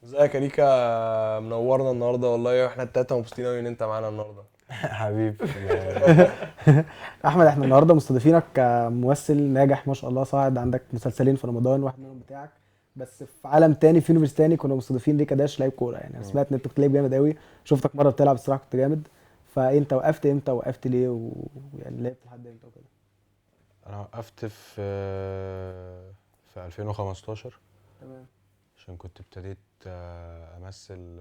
ازيك يا ريكا؟ منورنا النهارده والله، واحنا التلاته مبسوطين قوي ان انت معانا النهارده. حبيب احمد، احنا النهارده مستضيفينك كممثل ناجح ما شاء الله، صاعد عندك مسلسلين في رمضان، واحد منهم بتاعك. بس في عالم تاني، في يونيفرس تاني، كنا مستضيفين ليك داش لعيب كوره. يعني انا سمعت ان انت كنت لعيب جامد قوي، شفتك مره بتلعب الصراحه كنت جامد. فانت وقفت امتى، وقفت ليه، ويعني لعبت لحد امتى وكده؟ انا وقفت في 2015 تمام. عشان كنت ابتديت امثل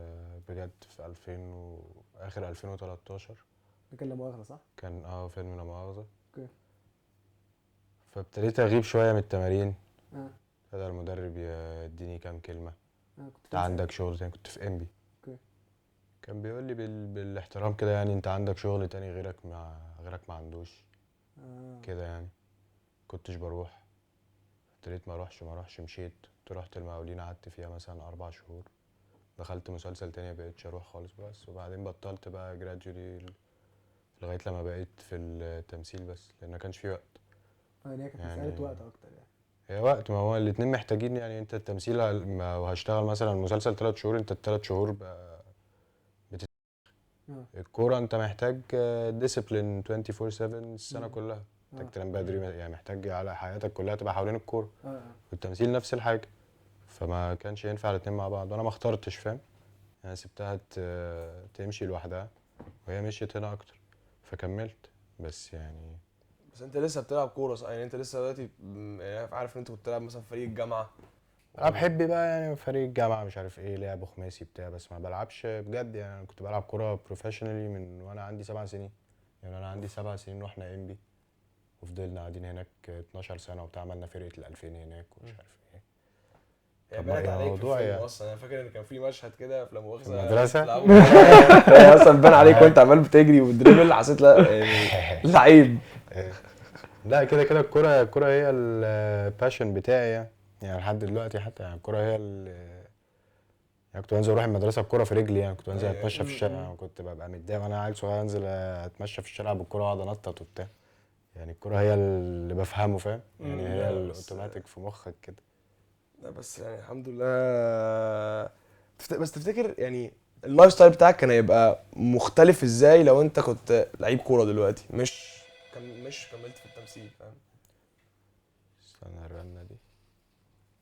بجد في 2000 اخر 2013. ده كان لا مؤاخذه صح؟ كان فيلم لا مؤاخذة. اوكي. فابتديت اغيب شوية من التمارين. اه. بدأ المدرب يديني كام كلمة: كنت انت فين ساعتها؟ عندك شغل تاني. كنت في انبي. اوكي. كان بيقول لي بالاحترام كده، يعني انت عندك شغل تاني غيرك ما عندوش اه. كده يعني. كنتش بروح. ابتديت ما اروحش مشيت. رحت المقاولين، قعدت فيها مثلا 4 شهور. دخلت مسلسل تاني، مبقتش اروح خالص بس. وبعدين بطلت بقى جراديولي لغايه لما بقيت في التمثيل بس، لان ما كانش في وقت. يعني هي كانت مساله يعني وقت اكتر يعني. هي وقت، ما هو الاتنين محتاجين. يعني انت التمثيل وهشتغل مثلا مسلسل 3 شهور، انت ال3 شهور بقى اه. الكورة انت محتاج ديسيبلين 24/7 السنة مم. كلها. محتاج اه. تنام بدري، يعني محتاج على حياتك كلها تبقى حوالين الكورة. اه. والتمثيل نفس الحاجة. فما كانش ينفع الاتنين مع بعض، وانا ما اخترتش، فاهم؟ يعني سبتها تمشي لوحدها، وهي مشيت هنا اكتر فكملت بس يعني. بس انت لسه بتلعب كوره صح؟ يعني انت لسه دلوقتي يعني عارف ان انت كنت بتلعب مثلا في فريق الجامعه انا ولا؟ بحب بقى يعني فريق الجامعه مش عارف ايه، لعب خماسي بتاع، بس ما بلعبش بجد. يعني انا كنت بلعب كوره بروفيشنالي من وانا عندي 7 سنين. يعني انا عندي 7 سنين واحنا ام بي، وفضلنا قاعدين هناك 12 سنه وبتاع، عملنا فرقه ال2000 هناك ومش عارف ايه. هي طب بانت يا عليك في موضوع الفيلم يعني اصلا. انا فاكر ان كان في مشهد كده في لا في مؤاخذه وانتوا المدرسه. بتلعبوا كورة. هي اصلا بان عليك وانت عمال بتجري وتدريبل، حسيت لا يعني لعيب. لا، كده كده الكوره هي الباشن بتاعي يعني. يعني لحد دلوقتي حتى يعني الكوره هي يعني كنت بنزل اروح المدرسه بكوره في رجلي. يعني كنت بنزل ايوه اتمشى في الشارع. امم. يعني كنت ببقى متضايق وانا عيل صغير، انزل اتمشى في الشارع بالكوره واقعد انطط وبتاع. يعني الكوره هي اللي بفهمه، فاهم؟ يعني هي لا بس الاوتوماتيك في مخك كده. لا بس يعني الحمد لله. بس تفتكر يعني اللايف ستايل بتاعك كان هيبقى مختلف ازاي لو انت كنت لعيب كوره دلوقتي، مش كملت في التمثيل، فاهم؟ استنى الرنه دي.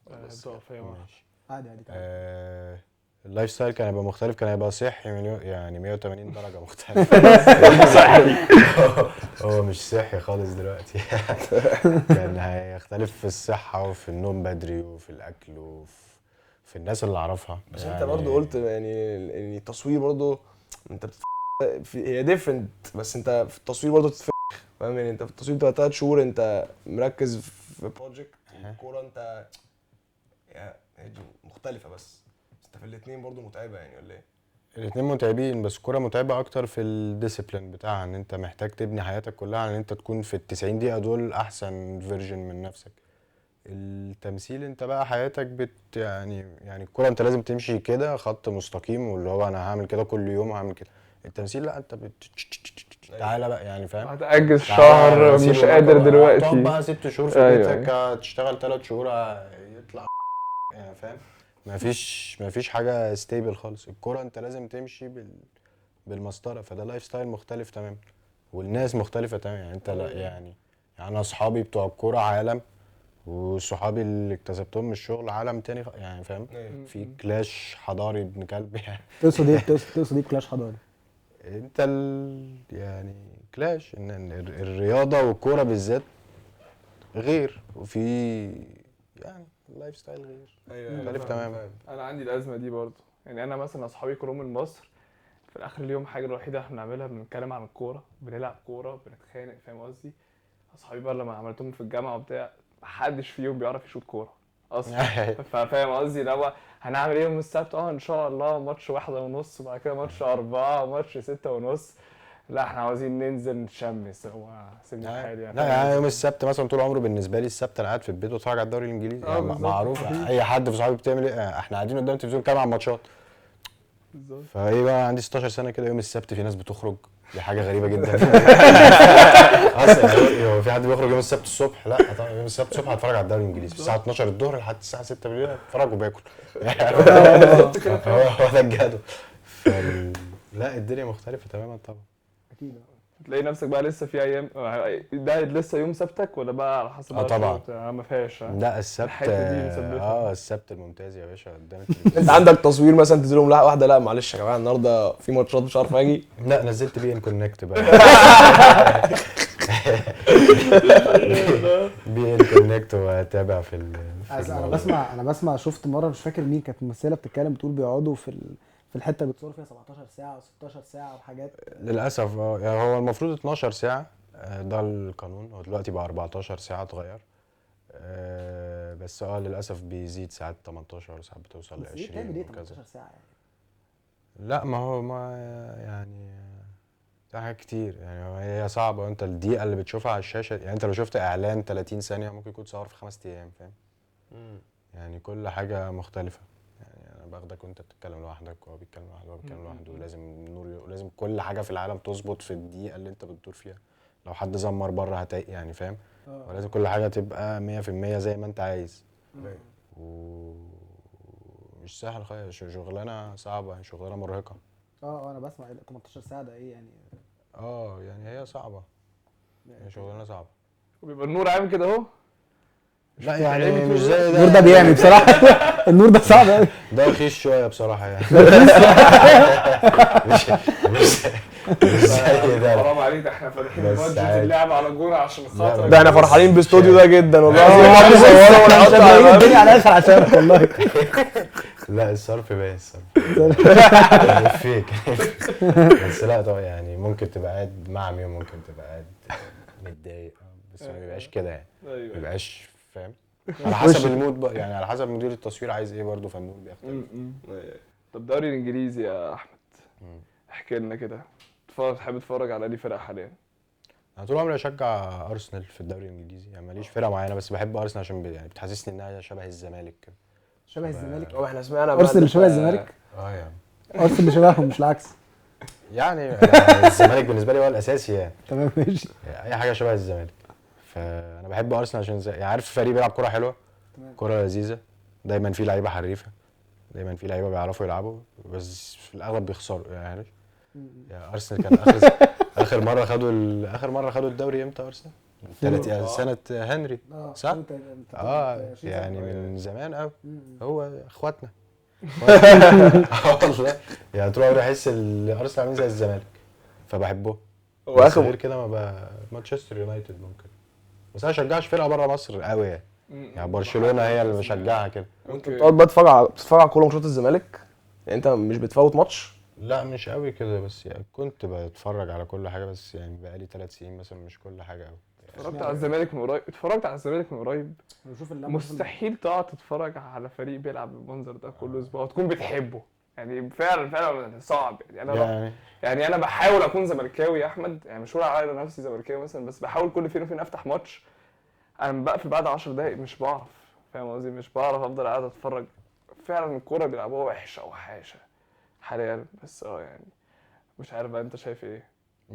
بس كده. بتقف هي واقفة. ماشي. عادي عادي كمان. آه اللايف ستايل كان هيبقى مختلف، كان هيبقى صحي مليون، يعني 180 درجه مختلف. صحي. هو مش صحي خالص دلوقتي. كان هيختلف في الصحه وفي النوم بدري وفي الاكل في الناس اللي اعرفها بس انت برضو يعني. قلت يعني التصوير برضو انت هي ديفرنت. بس انت في التصوير برضو فاهم؟ يعني انت في التصوير بتبقى 3 شهور انت مركز في بروجكت. الكوره انت يعني هي دي مختلفه، بس انت في الاتنين برضو متعبه يعني ولا ايه؟ الاتنين متعبين، بس الكورة متعبة أكتر في الديسيبلين بتاعها. إن أنت محتاج تبني حياتك كلها على إن أنت تكون في ال90 دقيقة دول أحسن فيرجن من نفسك. التمثيل أنت بقى حياتك يعني الكورة أنت لازم تمشي كده خط مستقيم، واللي هو أنا هعمل كده كل يوم هعمل كده. التمثيل لا، أنت تعالى بقى يعني، فاهم؟ هتأجز تعالى شهر غسيل مش قادر ومكوى، هتقعد دلوقتي. بقى 6 شهور في ايوه بيتك، ايوه. هتشتغل 3 شهور يطلع يعني، فاهم؟ مفيش حاجة ستيبل خالص. الكورة أنت لازم تمشي بالمسطره. فده لايف ستايل مختلف تماما، والناس مختلفه تماما. يعني انت لا يعني انا اصحابي بتوع الكوره عالم، وصحابي اللي اكتسبتهم من الشغل عالم تاني يعني، فاهم؟ ايه. في كلاش حضاري ابن كلب يعني. تقصد ايه؟ تقصد ايه بكلاش حضاري؟ انت يعني كلاش ان الرياضه والكوره بالذات غير، وفي يعني اللايف ستايل غير ايوه ايوه مختلف فاهم تماما. فاهم. انا عندي الازمه دي برضو. يعني انا مثلا اصحابي كلهم من مصر، في الاخر اليوم الحاجه الوحيده احنا بنعملها بنتكلم عن الكوره، بنلعب كوره، بنتخانق، فاهم قصدي؟ اصحابي بقى لما عملتهم في الجامعه وبتاع، محدش فيهم بيعرف يشوط كوره اصلا. فاهم قصدي؟ اللي هو هنعمل ايه يوم السبت؟ ان شاء الله ماتش 1:30، وبعد كده ماتش 4، وماتش 6:30. لا احنا عاوزين ننزل نتشمس، هو سيبني في حالي يعني، لا فاهم يعني يوم قصدي؟ السبت مثلا طول عمره بالنسبه لي السبت انا قاعد في البيت واتفرج على الدوري الانجليزي. اه يعني بالظبط، معروف مفيش. اي حد في صحابي بتعمل ايه، احنا قاعدين قدام التلفزيون بنتكلم عن ماتشات. بالظبط. فايه بقى عندي 16 سنه كده، يوم السبت في ناس بتخرج، دي حاجه غريبه جدا. اصلا هو في حد بيخرج يوم السبت الصبح؟ لا طبعا يوم السبت الصبح هتفرج على الدوري الانجليزي الساعه 12 الظهر لحد الساعه 6 بالليل، اتفرج وباكل. يعني هو ده الجدول. لا الدنيا مختلفه تماما طبعا. اكيد. تلاقي نفسك بقى لسه في ايام ده لسه يوم سبتك ولا بقى على حسب بقى طبعا. الشغل؟ ما فيهاش. لا السبت الحتة دي مثبتة. السبت الممتاز يا باشا قدام انت التلفزيون. عندك تصوير مثلا تنزلهم لا واحده، لا معلش يا جماعه النهارده في ماتشات مش عارف اجي. لا نزلت بي ان كونكت بقى. بي ان كونكت واتابع في انا بسمع شفت مره مش فاكر مين كانت ممثله بتتكلم بتقول بيقعدوا في الحته اللي بتصور فيها 17 ساعه و16 ساعه وحاجات. للاسف يعني هو المفروض 12 ساعه، ده القانون. هو دلوقتي بقى 14 ساعه اتغير، بس للاسف بيزيد ساعات 18 ساعات بتوصل ل 20 تعمل ايه وكذا. 18 ساعه يعني؟ لا ما هو ما يعني ده حاجات كتير يعني، هي صعبه. وانت الدقيقه اللي بتشوفها على الشاشه يعني، انت لو شفت اعلان 30 ثانيه ممكن يكون صور في 5 ايام، فاهم؟ يعني كل حاجه مختلفه. يعني انا باخدك وانت بتتكلم لوحدك وهو بيتكلم لوحده وهو بيتكلم لوحده، ولازم النور ولازم كل حاجه في العالم تظبط في الدقيقه اللي انت بتدور فيها. لو حد زمر بره يعني فاهم؟ ولازم كل حاجه تبقى 100% زي ما انت عايز. ومش سهل خالص، شغلانه صعبه يعني، شغلانه مرهقه. انا بسمع 18 ساعه ده ايه يعني؟ يعني هي صعبه، هي شغلانه صعبه. وبيبقى النور عامل كده اهو. لا يعني مش زي ده. النور ده بيعمي بصراحه. النور ده صعب قوي. ده رخيص شويه بصراحه يعني. مش زي ده. حرام عليك، ده احنا فاتحين بس بادجت عادي. اللعبه على الجون عشان خاطر. ده احنا فرحانين بالاستوديو ده جدا والله العظيم. حد يصوره ونحط على الدنيا على الاخر عشانك والله. لا الصرف باين، الصرف فيك. بس لا طبعا يعني ممكن تبقى قاعد معمي وممكن تبقى قاعد متضايق، بس ما بيبقاش كده يعني. ما بيبقاش فاهم، على حسب المود بقى يعني، على حسب مدير التصوير عايز ايه برضه، فالمود بيختلف. طب الدوري الانجليزي يا احمد، احكي لنا كده، تحب تتفرج على اي فرقه حاليا؟ انا طول عمري اشجع ارسنال في الدوري الانجليزي يعني، ماليش فرقه معينه بس بحب ارسنال عشان يعني بتحسسني انها شبه الزمالك كده. شبه الزمالك؟ احنا سمعنا ارسنال اللي شبه الزمالك؟ يعني ارسنال اللي شبههم مش العكس. يعني الزمالك بالنسبه لي هو الاساسي يعني. تمام ماشي. اي حاجه شبه الزمالك. فانا بحب ارسنال عشان يعني عارف فريق بيلعب كوره حلوه، كوره لذيذه، دايما في لعيبه حريفه، دايما في لعيبه بيعرفوا يلعبوا، بس في الاغلب بيخسروا يعني عارف. يعني ارسنال كان اخر مره خدوا الدوري امتى ارسنال؟ سنه هنري صح؟ يعني من زمان قوي. هو اخواتنا. والله يعني طول عمري احس الارسنال عاملين زي الزمالك فبحبه. بس غير كده مانشستر يونايتد ممكن، بس انا ما بشجعش فرقه بره مصر قوي يعني. يعني برشلونه هي اللي بشجعها كده. انت بتقعد بقى بتتفرج على كل ماتشات الزمالك؟ يعني انت مش بتفوت ماتش؟ لا مش قوي كده، بس يعني كنت بتفرج على كل حاجه، بس يعني بقالي 3 سنين مثلا مش كل حاجه قوي. اتفرجت على الزمالك من قريب. مستحيل تقعد تتفرج على فريق بيلعب بالمنظر ده كل اسبوع وتكون بتحبه يعني. فعلا صعب يعني انا بحاول اكون زملكاوي يا احمد، يعني مش هقول على نفسي زملكاوي مثلا، بس بحاول كل فين وفين افتح ماتش. انا بقفل بعد 10 دقايق، مش بعرف، فاهم قصدي؟ مش بعرف افضل قاعد اتفرج. فعلا الكوره بيلعبوها وحشه وحاشه حاليا، بس يعني مش عارف بقى انت شايف ايه؟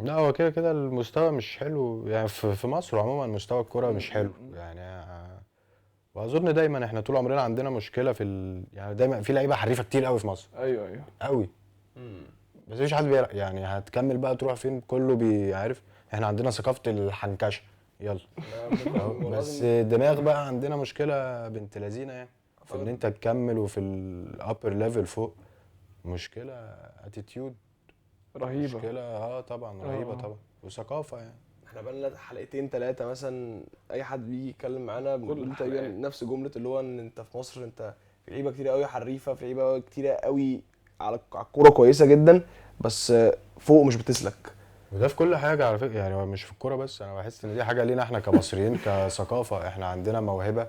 لا هو كده المستوى مش حلو يعني، في مصر عموما مستوى الكوره مش حلو يعني. واظن دايما احنا طول عمرنا عندنا مشكله يعني دايما في لعيبه حريفه كتير قوي في مصر. ايوه قوي. بس مفيش حد يعني هتكمل بقى تروح فين، كله بيعرف. احنا عندنا ثقافه الحنكشه يلا. بس الدماغ بقى عندنا مشكله بنت لذينه يعني، في ان انت تكمل وفي الابر ليفل فوق مشكله اتيتيود رهيبه. مشكله طبعا رهيبه طبعا، وثقافه يعني. احنا بقالنا حلقتين 3 مثلا اي حد بيجي يتكلم معانا بنقول تقريبا نفس جمله، اللي هو ان انت في مصر انت في لعيبه كتير قوي حريفه، في لعيبه كتير قوي على الكوره كويسه جدا، بس فوق مش بتسلك. وده في كل حاجه على فكره يعني، مش في الكوره بس. انا بحس ان دي حاجه لينا احنا كمصريين كثقافه، احنا عندنا موهبه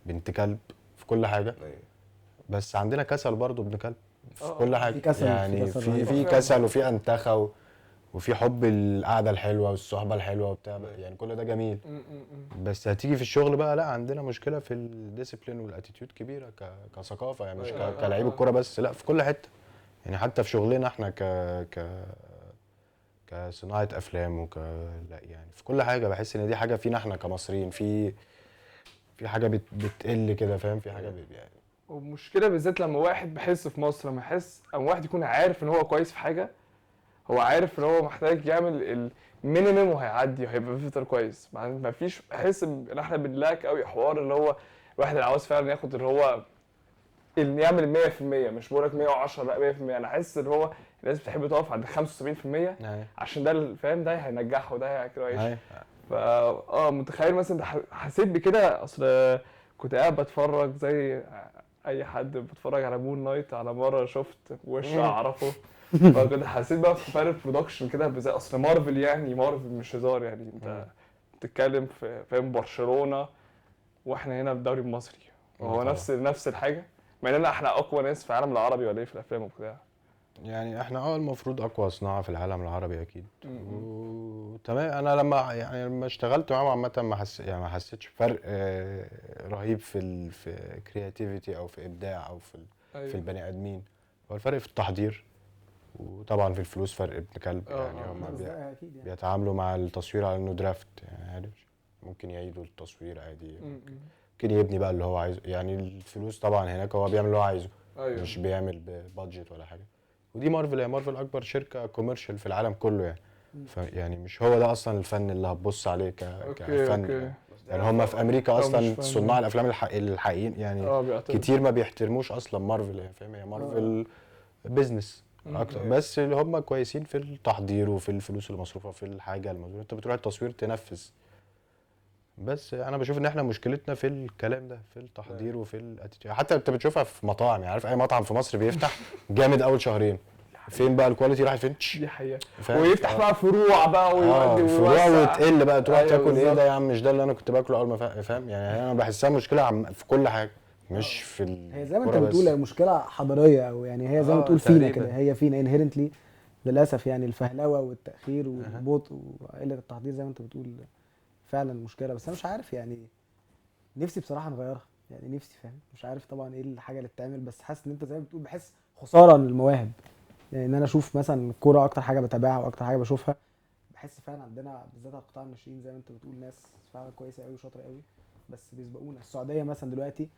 بنت كلب في كل حاجه، بس عندنا كسل برضو ابن كلب في كل حاجه. في كسل يعني في كسل وفي انتخه وفي حب القعده الحلوه والصحبه الحلوه وبتاع، يعني كل ده جميل. بس هتيجي في الشغل بقى لا، عندنا مشكله في الديسيبلين والاتيتيود كبيره كثقافه يعني، مش كلاعب الكوره بس، لا في كل حته يعني حتى في شغلنا احنا ك كصناعه افلام لا يعني في كل حاجه بحس ان دي حاجه فينا احنا كمصريين، في حاجه بتقل كده، فاهم؟ في حاجه يعني. والمشكله بالذات لما واحد بحس في مصر، لما يحس او واحد يكون عارف ان هو كويس في حاجه، هو عارف ان هو محتاج يعمل المينيمم وهيعدي وهيبقى بيفضل كويس. ما فيش، احس ان احنا بنلاك قوي حوار اللي هو الواحد اللي عاوز فعلا ياخد اللي هو اللي يعمل 100%، مش بقولك 110 لا 100%. انا حاسس ان هو الناس بتحب تقف عند 75% عشان ده فاهم، ده هينجحه وده هيعيش. فا متخيل مثلا حسيت بكده. اصل كنت قاعد بتفرج زي اي حد بتفرج على مون نايت، على مره شفت وش اعرفه. فكنت حسيت بقى في فرق برودكشن كده، بالذات اصل مارفل، يعني مارفل مش هزار. يعني انت بتتكلم في فاهم برشلونه، واحنا هنا في الدوري المصري، وهو نفس الحاجه، مع اننا احنا اقوى ناس في العالم العربي ولا ايه في الافلام وبتاع. يعني احنا المفروض اقوى صناعه في العالم العربي اكيد. وتمام. انا لما اشتغلت معاهم عامه ما حسيتش فرق رهيب في كرياتيفيتي او في ابداع او في البني ادمين. هو الفرق في التحضير، وطبعا في الفلوس فرق ابن كلب. يعني هم بيتعاملوا مع التصوير على انه درافت، يعني عارف، ممكن يعيدوا التصوير عادي، ممكن يبني بقى اللي هو عايزه. يعني الفلوس طبعا هناك هو بيعمل اللي هو عايزه، مش بيعمل ببادجت ولا حاجه. ودي مارفل، هي مارفل اكبر شركه كوميرشال في العالم كله يعني. يعني مش هو ده اصلا الفن اللي هتبص عليه كفن. يعني هم في امريكا اصلا صناع الافلام الحقيقيين يعني كتير ما بيحترموش اصلا مارفل، يعني فاهم؟ هي مارفل بيزنس اكتر، بس اللي هم كويسين في التحضير وفي الفلوس المصروفه في الحاجه الموجوده. انت بتروح التصوير تنفذ. بس انا بشوف ان احنا مشكلتنا في الكلام ده، في التحضير وفي الاتيتيود. حتى انت بتشوفها في مطاعم، يعني عارف اي مطعم في مصر بيفتح جامد اول شهرين، فين بقى الكواليتي راحت فين؟ دي حقيقه. ويفتح بقى فروع بقى ويودي فروع وتقل بقى، تروح تاكل ايه ده يا عم؟ مش ده اللي انا كنت باكله اول ما فاهم؟ يعني انا بحسها مشكله في كل حاجه، مش في هي زي ما انت بتقول، هي مشكله حضاريه، او يعني هي زي ما تقول فينا كده، هي فينا انهيرنتلي للاسف. يعني الفهلوه والتاخير والبطء وقله التحضير زي ما انت بتقول فعلا مشكله. بس انا مش عارف يعني، نفسي بصراحه نغيرها. يعني نفسي، فاهم؟ مش عارف طبعا ايه الحاجه اللي بتتعمل، بس حاسس ان انت زي ما بتقول بحس خساره للمواهب. يعني ان انا اشوف مثلا الكوره اكتر حاجه بتابعها واكتر حاجه بشوفها، بحس فعلا عندنا بالذات على القطاع الناشئين زي ما انت بتقول ناس فعلا كويسه قوي وشاطره قوي، بس بيسبقونا. السعوديه مثلا دلوقتي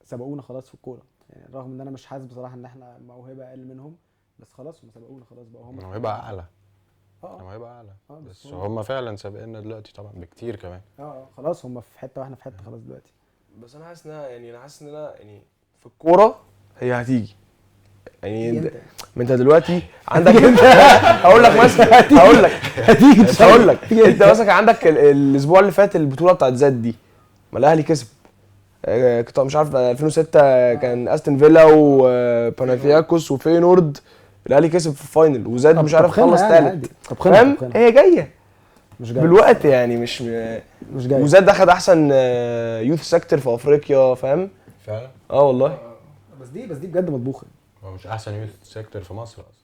سبقونا خلاص في الكوره، يعني رغم ان انا مش حاسس بصراحه ان احنا موهبه اقل منهم، بس خلاص هم سبقونا، خلاص بقوا هم موهبه اعلى. موهبه اعلى، بس هم فعلا سابقنا دلوقتي طبعا بكتير كمان. خلاص هم في حته واحنا في حته خلاص دلوقتي. بس انا حاسس ان انا يعني في الكوره هي هتيجي. يعني انت دلوقتي عندك هقول لك مثلا هقول لك انت مثلا عندك الاسبوع اللي فات البطوله بتاعت زد دي، ما الاهلي كسب. مش عارف 2006 كان استون فيلا وباناثياكوس وفينورد، الاهلي كسب في الفاينل وزاد مش عارف خلص ثالث. فاهم؟ هي جايه مش جايه بالوقت، يعني مش جايه. وزاد اخد احسن يوث سيكتور في افريقيا، فاهم؟ فعلا والله. بس دي بجد مطبوخه. هو مش احسن يوث سيكتور في مصر اصلا.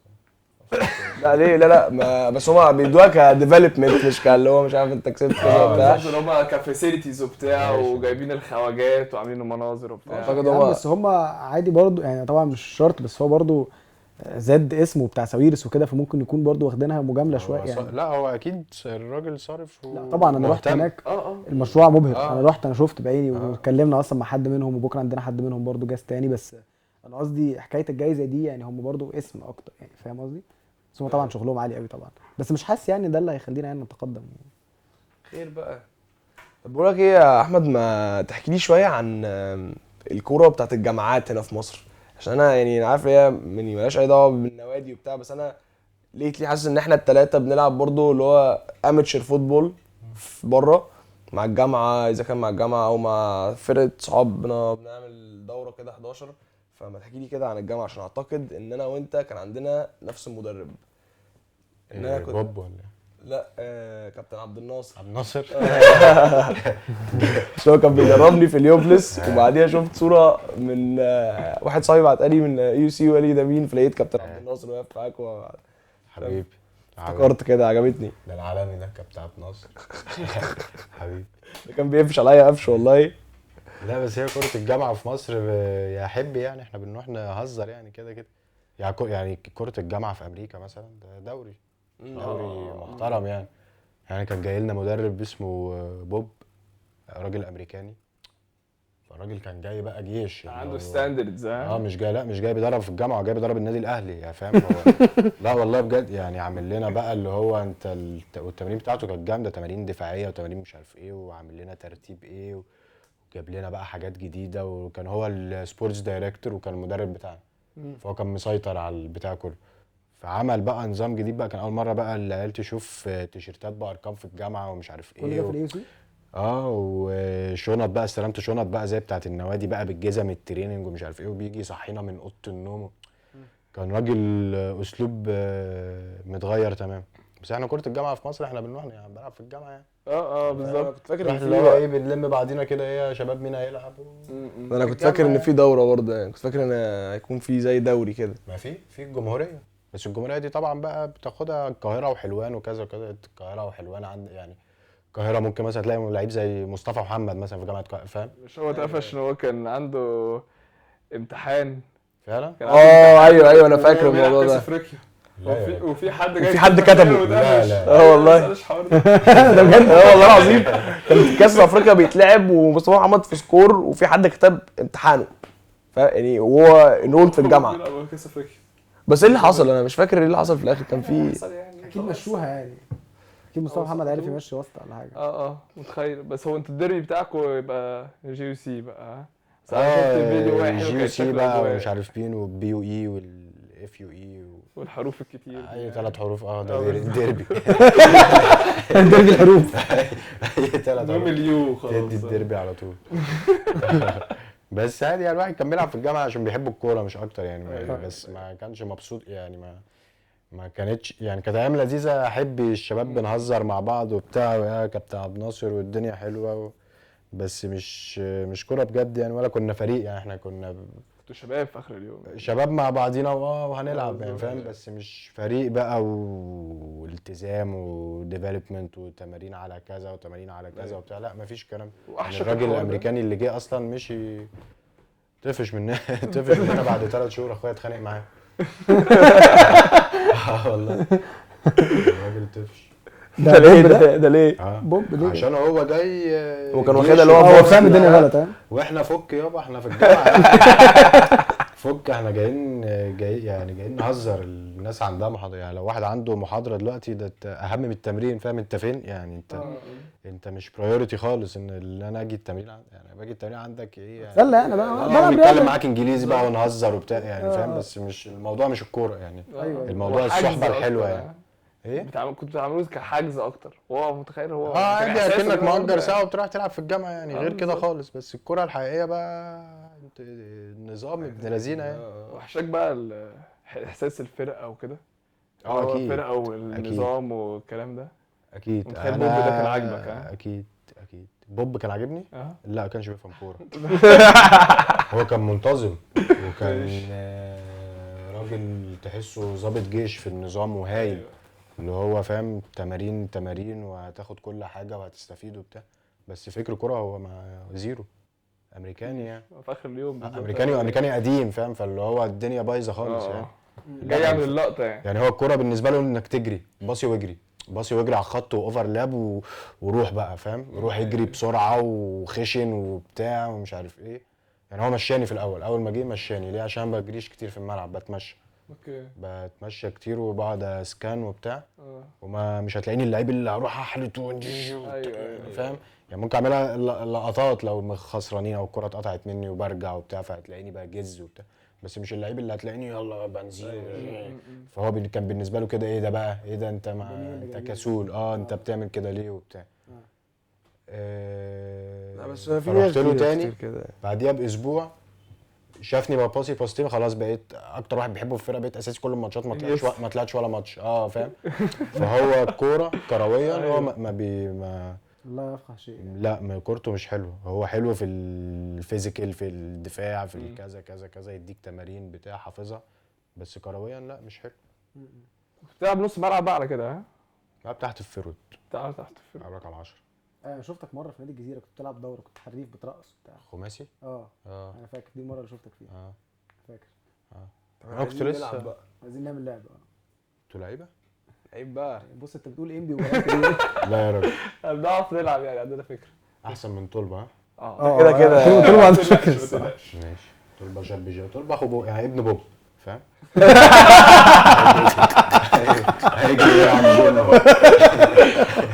لا ليه؟ لا بس هما بيدوها كديفلوبمنت، مش اللي هو مش عارف انت كسبت كذا وبتاع. اللي هما كفاسيلتيز وبتاع وجايبين الخواجات وعاملين المناظر وبتاع. اعتقد هو بس هما عادي برضو، يعني طبعا مش شرط، بس هو برضو زاد اسمه بتاع ساويرس وكده، فممكن يكون برضو واخدينها مجامله شويه يعني. لا هو اكيد الراجل صارف. لا طبعا انا رحت هناك المشروع مبهر. انا شفت بعيني واتكلمنا اصلا مع حد منهم، وبكره عندنا حد منهم برضو جاز تاني. بس انا قصدي حكايه الجايزه دي يعني هم برضو اسم اكتر، يعني فاهم قصدي؟ بس هم طبعا شغلهم عالي قوي طبعا، بس مش حاسس يعني ده اللي هيخلينا يعني نتقدم. خير بقى. طب بقول لك ايه يا احمد، ما تحكي لي شويه عن الكوره بتاعت الجامعات هنا في مصر، عشان انا يعني عارف هي يعني مالهاش اي دعوه بالنوادي وبتاع، بس انا ليتلي حاسس ان احنا الثلاثه بنلعب برضو اللي هو اماتشر فوتبول في بره مع الجامعه، اذا كان مع الجامعه او مع فرقه صحابنا بنعمل دوره كده 11. فما تحكي لي كده عن الجامعه، عشان اعتقد ان انا وانت كان عندنا نفس المدرب. ان انا كنت بوب ولا لا كابتن عبد الناصر. بس هو كان بيدربني في اليوبلس، وبعديها شفت صوره من واحد صاحبي بعتها لي من يو سي وقال لي ده مين، فلقيت كابتن عبد الناصر واقف معاك حبيبي. افتكرت كده، عجبتني. ده العالمي ده كابتن عبد الناصر. حبيبي. ده كان بيقفش عليا قفش والله. لا بس هي كرة الجامعة في مصر يحب يعني احنا بنروح نهزر يعني كده. يعني كرة الجامعة في أمريكا مثلا ده دوري محترم يعني كان جاي لنا مدرب اسمه بوب، راجل أمريكاني. فالراجل كان جاي بقى جيش يعني عنده ستاندردز مش جاي بيدرب في الجامعة، جاي بيدرب النادي الأهلي يعني فاهم هو. لا والله بجد يعني عامل لنا بقى اللي هو انت والتمارين بتاعته كانت جامدة، تمارين دفاعية وتمارين مش عارف ايه، وعامل لنا ترتيب ايه، وجاب لنا بقى حاجات جديدة، وكان هو السبورتس دايركتور وكان المدرب بتاعنا. فهو كان مسيطر على البتاع كله. فعمل بقى نظام جديد بقى، كان اول مره بقى العيال تشوف تيشيرتات بارقام في الجامعه ومش عارف كل ده ايه في الاي سي. وشنط بقى، استلمت شنط بقى زي بتاعه النوادي بقى بالجزم التريننج ومش عارف ايه، وبيجي يصحينا من اوضه النوم. كان راجل اسلوب متغير تمام. بس احنا كره الجامعه في مصر احنا بنروح يعني بنلعب في الجامعه يعني. انا بالظبط. كنت فاكر ان اللي في هو ايه بنلم بعضينا كده، ايه يا شباب مين هيلعب انا كنت فاكر ان في دوره برضه، يعني كنت فاكر ان هيكون في زي دوري كده. ما في الجمهوريه. بس الجمهوريه دي طبعا بقى بتاخدها القاهره وحلوان وكذا وكذا. القاهره وحلوان عند يعني القاهره ممكن مثلا تلاقي لعيب زي مصطفى محمد مثلا في جامعه القاهره فاهم. مش هو اتقفش ان هو كان عنده امتحان؟ فعلا. كان عنده امتحان ايوه انا فاكر وهو بيلعب الموضوع كأس ده. افريقيا. لا وفي حد جاي وفي حد كتب كتبه. واتقفش. لا. والله. ما تسألش الحوار ده. ده بجد والله العظيم. كان كاس افريقيا بيتلعب ومصطفى محمد في سكور وفي حد كتب امتحانه يعني وهو انرولد في الجامعه. بيلعب كأس افريقيا. بس ايه اللي حصل؟ انا مش فاكر ايه اللي حصل في الاخر. كان في حصل يعني اكيد خلاص. مشوها يعني، اكيد مصطفى محمد عارف يمشي واسطه ولا حاجه. متخيل. بس هو انتوا الديربي بتاعكم يبقى جي يو سي بقى بس انا شفت الفيديو واحد جي وكان سي شكله بقى أجواء. ومش عارف مين والبي يو اي والاف يو اي والحروف الكتير اي 3 حروف ده بالظبط. ديربي. درج الحروف. اي 3 المهم حروف اليو تدي خلاص. الديربي على طول. بس عادي يعني الواحد كان بيلعب في الجامعه عشان بيحب الكوره مش اكتر يعني بس ما كانش مبسوط يعني ما كانتش يعني كانت ايام لذيذه. احب الشباب بنهزر مع بعض وبتاع ويا كابتن عبد الناصر والدنيا حلوه بس مش كوره بجد يعني، ولا كنا فريق يعني. احنا كنا كنتوا شباب في اخر اليوم. شباب مع بعضينا وهنلعب يعني بالظبط. فاهم. بس مش فريق بقى والتزام وديفلوبمنت وتمارين على كذا وتمارين على كذا وبتاع، لا مفيش الكلام يعني. وأحشك الراجل الحوار ده. الامريكاني اللي جه اصلا مشي طفش مننا بعد 3 شهور. اخويا اتخانق معاه. والله الراجل طفش. ده ليه ده ليه؟ بوب ليه؟ عشان هو جاي هو كان جيش واخدها اللي هو هو فرصة. فاهم الدنيا غلط ها. واحنا فك يابا احنا في الجامعه. فك احنا جايين نهزر. الناس عندها محاضره يعني لو واحد عنده محاضره دلوقتي ده اهم من التمرين فاهم. انت فين يعني انت مش برايورتي خالص ان اللي انا اجي التمرين يعني باجي التمرين عندك ايه يعني. سله انا بقى بلعب نتكلم رياضه. معاك انجليزي بقى ونهزر وبتاع يعني فاهم. بس مش الموضوع مش الكوره يعني. أيوة. الموضوع وحجز الصحبه أكتر الحلوه يعني. يعني. ايه كنتوا بتعملوه كحجز اكتر. هو متخيل هو كان عادي إحساسه اكنك كده مأجر برضه ساعه يعني. وبتروح تلعب في الجامعه يعني غير كده بالظبط. خالص. بس الكوره الحقيقيه بقى النظام ابن لذينه يعني. وحشاك بقى احساس الفرقه وكده. هو اكيد الفرقه والنظام والكلام ده. اكيد. متخيل بوب ده كان عاجبك ها؟ اكيد بوب كان عاجبني. لا كانش بيفهم كوره. هو كان منتظم وكان راجل تحسه ضابط جيش في النظام وهايل. أيوة. اللي هو فاهم تمارين وهتاخد كل حاجه وهتستفيد وبتاع. بس فكر كوره هو زيرو. امريكاني يعني في اخر اليوم بالظبط. امريكاني قديم فاهم. فاللي هو الدنيا بايظه خالص يعني. جاي يعمل اللقطه يعني. يعني هو الكوره بالنسبه له انك تجري باصي واجري على الخط واوفرلاب وروح بقى فاهم. روح يجري بسرعه وخشن وبتاع ومش عارف ايه يعني. هو مشاني في الاول، اول ما جه مشاني ليه؟ عشان ما بجريش كتير في الملعب، بتمشى كتير وبقعد اسكان وبتاع. وما مش هتلاقيني اللعيب اللي هروح احلط فاهم يعني. ممكن اعملها لقطات لو خسرانين او الكره اتقطعت مني وبرجع وبتاع، فهتلاقيني بجز وبتاع. بس مش اللعيب اللي هتلاقيني يلا بنزين. فهو كان بالنسبه له كده ايه ده بقى ايه ده انت انت كسول انت بتعمل كده ليه وبتاع. لا بس في ناس رحت له تاني كتير كده. بعديها باسبوع شافني بباصي باصتين خلاص بقيت اكتر واحد بيحبه في الفرقه. بقيت اساسي كل الماتشات ما طلعتش ولا ماتش فاهم. فهو الكوره كرويا هو ما لا يفقه شيء. لا كورته مش حلو. هو حلو في الفيزيكال في الدفاع في الكذا كذا كذا يديك تمارين بتاع حافظها. بس كرويا لا مش حلو. بتلعب نص ملعب بقى على كده ها؟ بقى تحت الفرود. تعال تحت الفرقه. على 10. انا شفتك مره في نادي الجزيره كنت بتلعب دوره، كنت حريف بترقص وبتاع خماسي. انا فاكر دي المره اللي شفتك فيها. فاكر. انا كنت عايزين لسه نلعب بقى. عايزين نعمل لعبه. انتوا لعيبه؟ عيب بقى. بص انت بتقول انبي وبقالك كتير. لا يا راجل، بنعرف نلعب يعني، عندنا فكره. احسن من طلبه. ها كده كده. طول ما عندك ما فكره. تقلقش. ماشي. طلبه شاب جا، طلبه اخو بو يعني ابن بوب، فاهم؟ هيجي يلعب جيم،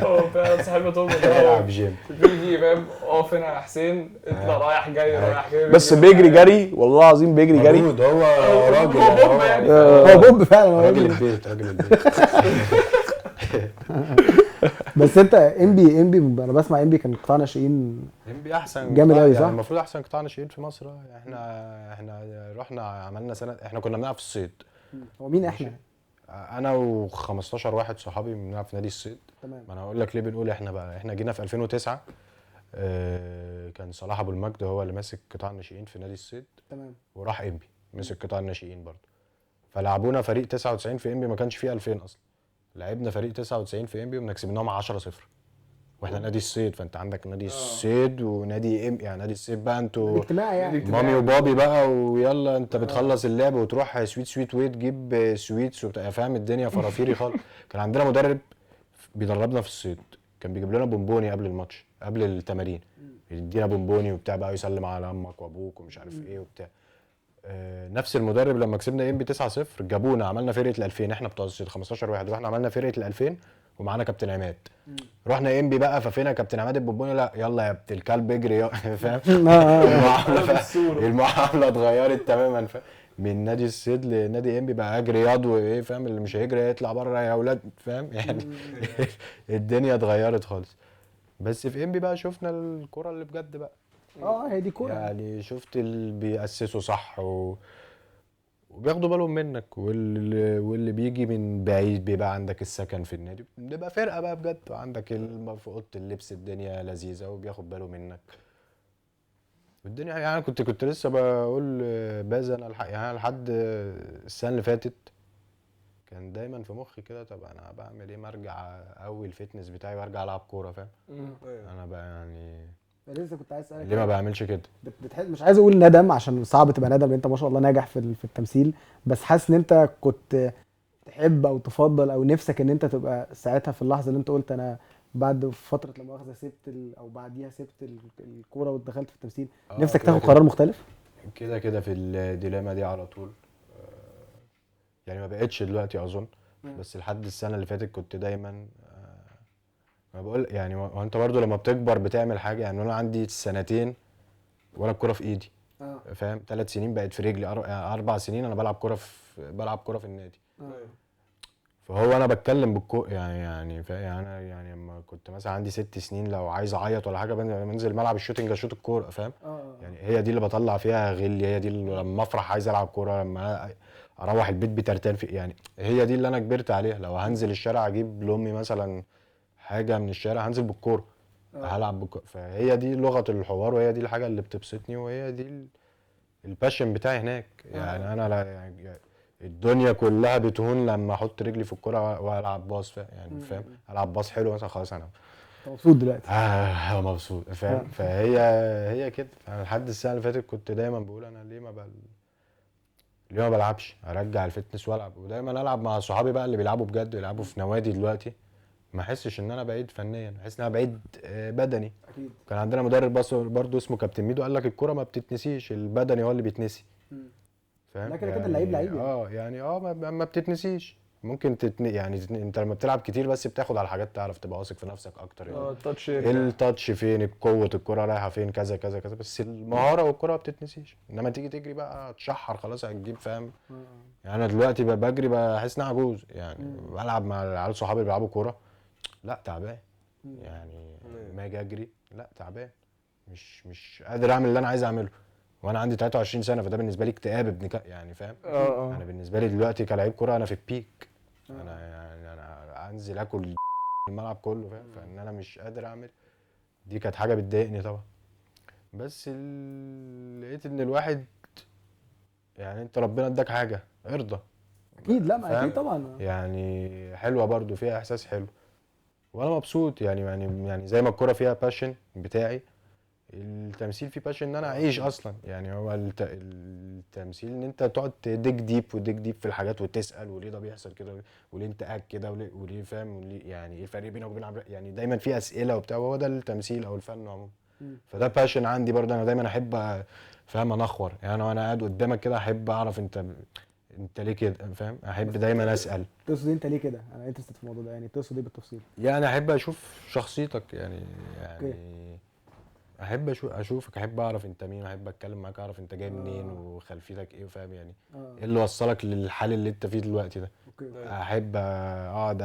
هو فعلا صاحبنا طول يلعب جيم. بيجي فاهم، اقف هنا يا حسين، اطلع رايح جاي رايح جاي. بس بيجري جري والله العظيم، بيجري جري. مجهود، هو راجل هو بوب يعني. هو بوب فعلا، هو راجل راجل. البيت، راجل البيت. بس انت انبي انا بسمع انبي كان قطاع ناشئين انبي احسن جامد قطاع، أوي، يعني صح؟ المفروض احسن قطاع ناشئين في مصر. احنا رحنا عملنا سنه، احنا كنا بنلعب في الصيد. هو مين احنا؟ انا و15 واحد صحابي بنلعب في نادي الصيد. تمام. ما انا هقول لك ليه بنقول احنا بقى. احنا جينا في 2009، كان صلاح ابو المجد هو اللي ماسك قطاع الناشئين في نادي الصيد، تمام. وراح انبي مسك قطاع الناشئين برضه. فلعبونا فريق 99 في انبي، ما كانش فيه 2000 اصلا. لعبنا فريق 99 في انبي وكسبناهم 10-0، واحنا نادي الصيد. فانت عندك نادي الصيد ونادي يعني نادي الصيد بقى انتوا اجتماعي يعني. مامي وبابي بقى، ويلا انت بتخلص اللعب وتروح سويت وتجيب سويتس وبتاع، فاهم؟ الدنيا فرافيري خالص. كان عندنا مدرب بيدربنا في الصيد، كان بيجيب لنا بونبوني قبل الماتش، قبل التمارين يدينا بونبوني وبتاع بقى، ويسلم على امك وابوك ومش عارف ايه وبتاع. نفس المدرب لما كسبنا ام بي 9-0 جابونا، عملنا فرقه ال 2000، احنا بتوع الصيد 15 واحد، واحنا عملنا فرقه ال 2000 ومعانا كابتن عماد. رحنا ام بي بقى، ففينا كابتن عماد البونبوني، لا يلا يا ابن الكلب اجري فاهم؟ المعامله اتغيرت تماما، فاهم؟ من نادي الصيد لنادي ام بي بقى اجري رياض وايه، فاهم؟ اللي مش هيجري يطلع بره يا اولاد، فاهم يعني؟ الدنيا اتغيرت خالص. بس في ام بي بقى شفنا الكره اللي بجد بقى، هي دي كوره يعني شفت اللي بيأسسوا صح وبياخدوا بالهم منك، واللي بيجي من بعيد بيبقى عندك السكن في النادي، بنبقى فرقه بقى بجد، وعندك في اوضه اللبس الدنيا لذيذه وبياخد باله منك والدنيا. يعني كنت لسه بقول باز، انا يعني لحد السنه اللي فاتت كان دايما في مخي كده، طب انا بعمل ايه ما ارجع اقوي الفتنس بتاعي وارجع العب كوره، فاهم؟ انا بقى يعني لسه كنت عايز اسالك ليه ما بعملش كده؟ مش عايز اقول ندم عشان صعب تبقى ندم، لان انت ما شاء الله ناجح في التمثيل، بس حاسس ان انت كنت تحب او تفضل او نفسك ان انت تبقى ساعتها في اللحظه اللي انت قلت انا بعد فتره لما اخذ سبت او بعديها سبت الكوره ودخلت في التمثيل، نفسك كده تاخد كده. قرار مختلف؟ كده في الديلاما دي على طول. يعني ما بقتش دلوقتي اظن، بس لحد السنه اللي فاتت كنت دايما انا بقول يعني، هو انت برضو لما بتكبر بتعمل حاجه. يعني انا عندي سنتين وانا الكوره في ايدي، فاهم؟ 3 سنين بقت في رجلي، 4 سنين انا بلعب كوره في النادي. فهو انا بتكلم بالكوره يعني فاهم؟ انا يعني لما كنت مثلا عندي 6 سنين لو عايز اعيط ولا حاجه بنزل ملعب الشوتنج اشوط الكوره، فاهم؟ يعني هي دي اللي بطلع فيها غلي، هي دي اللي لما افرح عايز العب كوره، لما اروح البيت بترتان في، يعني هي دي اللي انا كبرت عليها. لو هنزل الشارع اجيب لامي مثلا حاجه من الشارع هنزل بالكوره، هلعب بالكوره. فهي دي لغه الحوار، وهي دي الحاجه اللي بتبسطني، وهي دي الباشن بتاعي هناك. يعني انا لا يعني الدنيا كلها بتهون لما احط رجلي في الكوره والعب باص، يعني فاهم؟ العب باص حلو مثلا، خلاص انا مبسوط دلوقتي؟ مبسوط، فاهم؟ فهي كده. انا لحد السنه اللي فاتت كنت دايما بقول انا ليه ما بلعبش، ارجع الفتنس والعب، ودايما العب مع صحابي بقى اللي بيلعبوا بجد، بيلعبوا في نوادي دلوقتي. ما احسش ان انا بعيد فنيا، احس ان انا بعيد بدني. اكيد. كان عندنا مدرب برضه اسمه كابتن ميدو، قال لك الكوره ما بتتنسيش، البدني هو اللي بيتنسي، فاهم؟ لا كده كده اللعيب لعيب يعني ما بتتنسيش. ممكن يعني انت لما بتلعب كتير بس بتاخد على حاجات، تعرف تبقى واثق في نفسك اكتر. يعني التاتش التاتش فين، قوه الكره رايحه فين، كذا كذا كذا، بس المهاره والكره ما بتتنسيش. انما تيجي تجري بقى تشحر خلاص هتجيب، فاهم؟ يعني انا دلوقتي بجري بحس ان انا عجوز، يعني بلعب مع العيال صحابي اللي بيلعبوا كوره، لا تعبان. يعني ما اجي اجري لا تعبان، مش قادر اعمل اللي انا عايز اعمله، وانا عندي 23 سنه. فده بالنسبه لي اكتئاب يعني فاهم؟ انا بالنسبه لي دلوقتي كلاعب كوره انا في البيك، انا انزل اكل الملعب كله، فاهم؟ فان انا مش قادر اعمل دي كانت حاجه بتضايقني طبعا. بس لقيت ان الواحد يعني انت ربنا اداك حاجه ارضى. اكيد. لا ما فاهم؟ اكيد طبعا. يعني حلوه برضو، فيها احساس حلو، وانا مبسوط. يعني زي ما الكوره فيها باشن بتاعي، التمثيل فيه باشن ان انا اعيش اصلا، يعني هو التمثيل ان انت تقعد تديك ديب في الحاجات وتسال وليه ده بيحصل كده، وليه انت قاعد كده، وليه فاهم، وليه يعني ايه الفرق بينك وبين يعني دايما في اسئله وبتاع، وهو ده التمثيل او الفن عموما. فده باشن عندي برضه، انا دايما احب فاهم انخور، يعني وانا قاعد قدامك كده احب اعرف انت ليه كده، فاهم، احب دايما اسال. تقصد انت ليه كده؟ انا انترستد في الموضوع ده، يعني تقصد ايه بالتفصيل؟ يعني احب اشوف شخصيتك، يعني اوكي. احب اشوفك، احب اعرف انت مين، احب اتكلم معاك، اعرف انت جاي منين وخلفيتك ايه، فاهم يعني ايه اللي وصلك للحال اللي انت فيه دلوقتي ده. اوكي. احب اقعد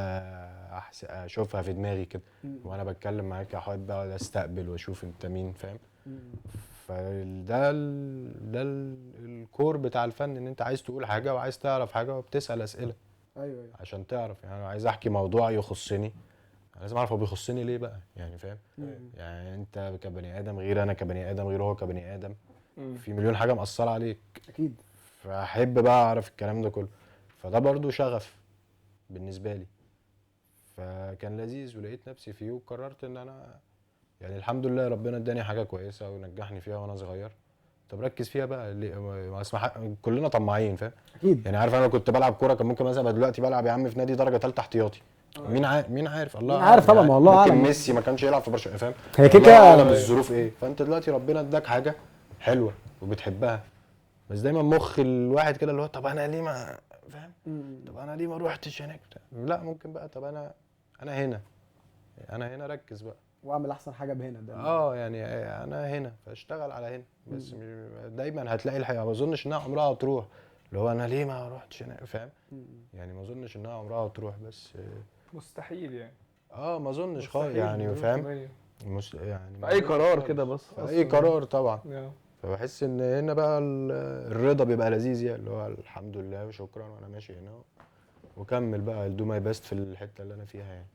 اشوفها في دماغي كده وانا بتكلم معاك، احب اقعد استقبل واشوف انت مين، فاهم. فده الكور بتاع الفن، ان انت عايز تقول حاجه وعايز تعرف حاجه وبتسال اسئله ايوه عشان تعرف. يعني انا عايز احكي موضوع يخصني، لازم اعرف هو بيخصني ليه بقى، يعني فاهم. يعني انت كبني ادم غير انا كبني ادم غير هو كبني ادم، في مليون حاجه مأثره عليك اكيد. فاحب بقى اعرف الكلام ده كله. فده برضو شغف بالنسبه لي، فكان لذيذ ولقيت نفسي فيه وقررت ان انا يعني الحمد لله ربنا اداني حاجه كويسه ونجحني فيها وانا صغير. طب ركز فيها بقى، ما اسمح، كلنا طماعين فاهم. اكيد. يعني عارف انا كنت بلعب كوره، كان ممكن مثلا ابقى دلوقتي بلعب يا عم في نادي درجه ثالثه احتياطي، مين عارف، الله مين عارف طبعا، يعني ما الله ممكن اعلم. ميسي ما كانش يلعب في برشلونه، فاهم. هي الله كده اعلم الظروف ايه. فانت دلوقتي ربنا اداك حاجه حلوه وبتحبها، بس دايما مخ الواحد كده اللي هو طب انا ليه ما فاهم، طب انا ليه ما روحتش هناك لا ممكن بقى، طب انا هنا ركز بقى واعمل احسن حاجه بهنا ده. يعني انا هنا فاشتغل على هنا بس. دايما هتلاقي الحقيقه، ما اظنش انها عمرها هتروح، اللي هو انا ليه ما روحتش هناك، فاهم. يعني ما اظنش انها عمرها هتروح، بس مستحيل يعني. ما اظنش خالص مستحيل يعني، مليون فاهم. في المية. يعني في اي قرار كده بس في اي قرار طبعا. يعني. فبحس ان هنا بقى الرضا بيبقى لذيذ، يعني اللي هو الحمد لله وشكرا وانا ماشي هنا، وكمل بقى دو ماي بيست في الحته اللي انا فيها يعني.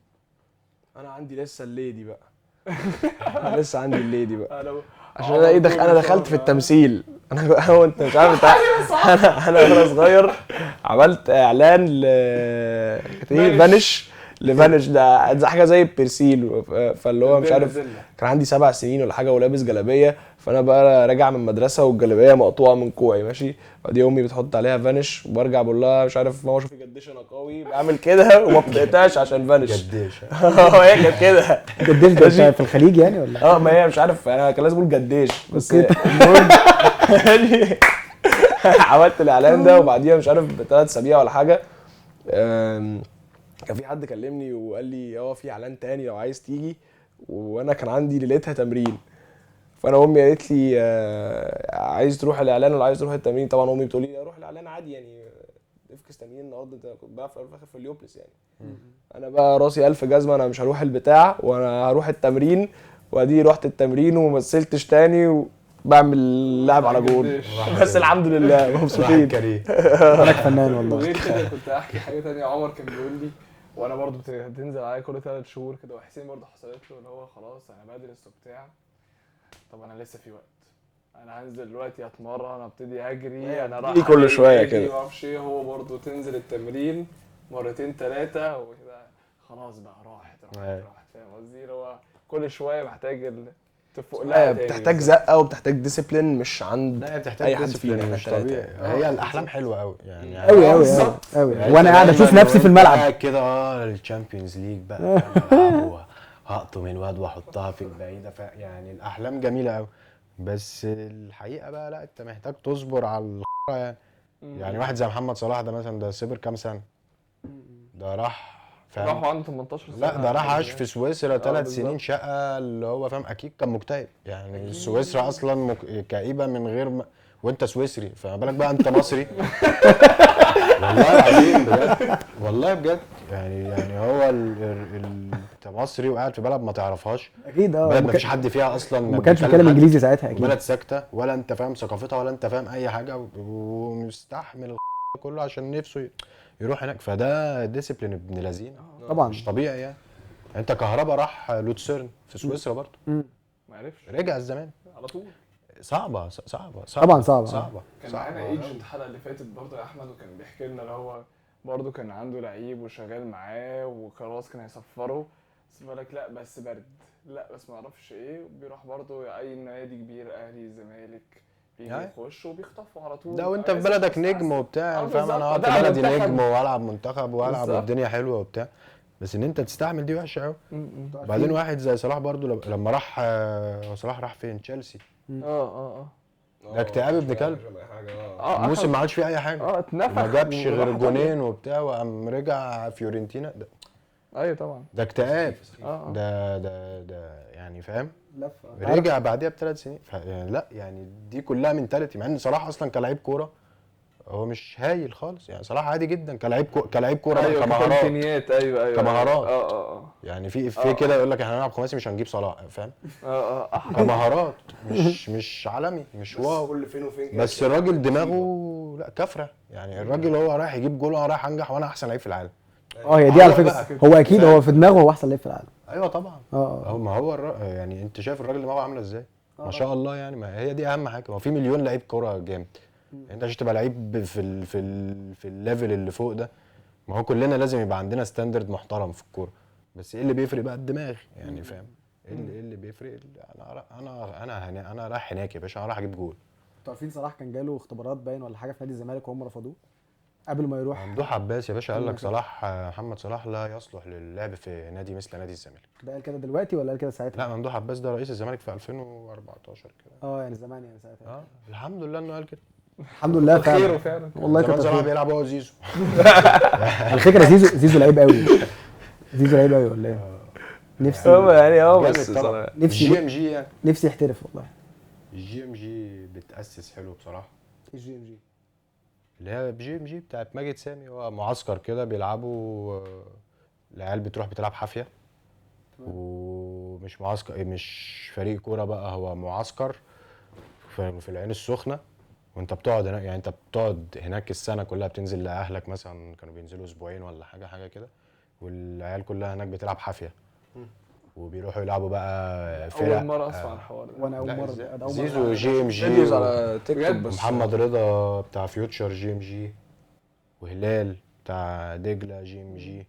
انا عندي لسه الليدي بقى. انا لسه عندي الليدي بقى انا عشان انا انا دخلت في التمثيل. هو انت مش عارف انا وانا صغير عملت اعلان كانت ايه فانش لفانش ده حاجه زي البرسيل. فاللي هو مش عارف كان عندي 7 سنين ولا حاجه ولابس جلابيه، فانا بقى راجع من المدرسه والجلابيه مقطوعه من كوعي ماشي، بعدين امي بتحط عليها فانش وبرجع بقول لها مش عارف ماما شوفي جدش انا قوي، بعمل كده وما بتقطعش عشان فانش. جديش هي كانت كده. جدش ده في الخليج يعني ولا؟ ما هي مش عارف انا كان لازم اقول جديش بس المهم عملت الاعلان ده وبعديها مش عارف ب3 اسابيع ولا حاجه كان في حد كلمني وقال لي في اعلان تاني لو عايز تيجي، وانا كان عندي ليلتها تمرين. فانا امي قالت لي عايز تروح الاعلان ولا عايز تروح التمرين؟ طبعا امي بتقول لي روح الاعلان عادي يعني، افكس تمرين النهارده، انت كنت بلعب في الاخر في اليوبلس يعني. انا بقى راسي 1000 جزمه، انا مش هروح البتاع وانا هروح التمرين، وادي رحت التمرين ومثلتش تاني وبعمل لعب على جول بس الحمد لله مبسوطين. انا فنان والله. وغير كده كنت احكي حاجه تانية، عمر كان بيقول لي وانا برضو بتنزل عليا كل 3 شهور كده، وحسين برضو حصلت له اللي هو خلاص انا بدرس وبتاع، طب انا لسه في وقت، انا هنزل دلوقتي اتمرن ابتدي اجري، انا رايح كل شويه كده ما اعرفش ايه. هو برضو تنزل التمرين مرتين 3 وكده خلاص بقى راحت فاهم قصدي. اللي هو كل شويه محتاج تفوق لها تاني، بتحتاج زقه وبتحتاج ديسيبلين مش عند لا بتحتاج اي حد فينا مش طبيعي. هي الاحلام حلوه قوي يعني قوي قوي قوي، وانا قاعد اشوف نفسي في الملعب كده الشامبيونز ليج بقى هقطم الواد واحطها في البعيده، يعني الاحلام جميله قوي، بس الحقيقه بقى لا، انت محتاج تصبر على يعني. يعني واحد زي محمد صلاح ده مثلا، ده صبر كام سنه، ده راح راح عنده 18 سنه، لا ده راح عاش في سويسرا 3 سنين شقه، اللي هو فاهم اكيد كان مكتئب يعني. سويسرا اصلا كئيبه من غير وانت سويسري، فما بالك بقى انت مصري. والله العظيم بجد، والله بجد يعني هو انت مصري وقاعد في بلد ما تعرفهاش اكيد. بلد ما فيش حد فيها اصلا، ما كانش بيتكلم انجليزي ساعتها اكيد، بلد ساكته ولا انت فاهم ثقافتها ولا انت فاهم اي حاجه، ومستحمل كله عشان نفسه يروح هناك. فده ديسيبلين ابن لذين طبعا مش طبيعي يعني. انت كهربا راح لوتسيرن في سويسرا برضه ما عرفش رجع الزمان على طول. صعبه طبعا صعبه. كان معانا ايجنت الحلقه اللي فاتت برضه يا احمد، وكان بيحكي لنا اللي هو برضه كان عنده لعيب وشغال معاه وخلاص كان هيسفره، الزمالك لا بس برد، لا بس ما اعرفش ايه، بيروح برضه اي نادي كبير، اهلي الزمالك بيجي يعني يخش وبيخطفوا على طول. ده وانت في بلدك نجم وبتاع، فاهم؟ انا قعدت ده بلدي منتخب. نجم والعب منتخب والعب بالظبط. والدنيا حلوه وبتاع، بس ان انت تستحمل دي وحشه قوي. انتوا وبعدين عارفين- واحد زي صلاح برضو لما راح هو صلاح راح فين؟ تشيلسي. اه ده اكتئاب ابن كلب. الموسم ما عملش فيه اي حاجه، وما اتنفخ جابش غير وراح إيطاليا. جونين وبتاع، وقام رجع فيورنتينا. ايوه طبعا. ده اكتئاب. اه ده يعني فاهم. لفه رجع بعديها ب3 سنين. يعني لا يعني دي كلها منتاليتي، مع ان صلاح اصلا كلاعب كوره هو مش هايل خالص. يعني صلاح عادي جدا كلاعب كوره بقى، ايوه كمهارات. كامكانيات، ايوه كمهارات. اه يعني في كده يقول لك احنا هنلعب خماسي مش هنجيب صلاح، فاهم؟ احلى. كمهارات مش عالمي، مش واو. كل فين وفين كده بس الراجل دماغه لا كفره. يعني الراجل هو رايح يجيب جول وانا رايح انجح وانا احسن لعيب في العالم. هي دي على بقى فكره، كده. هو اكيد هو في دماغه هو احسن لعيب في العالم. ايوه طبعا. اه ما هو يعني انت شايف الراجل دماغه عامله ازاي؟ ما شاء الله. يعني ما هي دي اهم حاجه. ما في مليون لعيب كوره جامد. انت عشان تبقى لعيب في الليفل اللي فوق ده، ما هو كلنا لازم يبقى عندنا ستاندرد محترم في الكوره. بس ايه اللي بيفرق بقى؟ الدماغ. يعني فاهم؟ ايه اللي بيفرق؟ انا رايح هناك يا باشا، انا رايح اجيب جول. انتوا عارفين صلاح كان جاله اختبارات باين ولا حاجه في نادي الزمالك وهم رفضوه قبل ما يروح؟ ممدوح عباس يا باشا قال أيوة لك كده. صلاح محمد صلاح لا يصلح للعب في نادي مثل نادي الزمالك. ده قال كده دلوقتي ولا قال كده ساعتها؟ لا ممدوح عباس ده رئيس الزمالك في 2014 كده. يعني زمان يعني ساعتها. الحمد لله انه قال كده. الحمد لله خيره فعلا. فعلا. والله زمان كتر صلاح خير. بيلعب هو وزيزو. على فكره زيزو لعيب قوي. زيزو لعيب قوي ولا ايه؟ نفسي يعني جامد بس طبعا. نفسي- الجي ام جي يعني نفسي يحترف والله. الجي ام جي بتأسس حلو بصراحه. الجي ام جي اللي هي جي ام جي بتاعت ماجد سامي، هو معسكر كده بيلعبوا. العيال بتروح بتلعب حافيه، ومش معسكر، مش فريق كوره بقى، هو معسكر في العين السخنه. وانت بتقعد هناك، يعني انت بتقعد هناك السنه كلها، بتنزل لاهلك مثلا، كانوا بينزلوا اسبوعين ولا حاجه كده. والعيال كلها هناك بتلعب حافيه، وبيروحوا يلعبوا بقى فرق. اول مره اسمع الحوار ده. وانا اول لا مره إزاي؟ ده أول مرة زيزو أعرف. جي ام جي فيديوز على تيك توك بجد؟ بس. محمد رضا بتاع فيوتشر جي ام جي، وهلال بتاع دجله جي ام جي،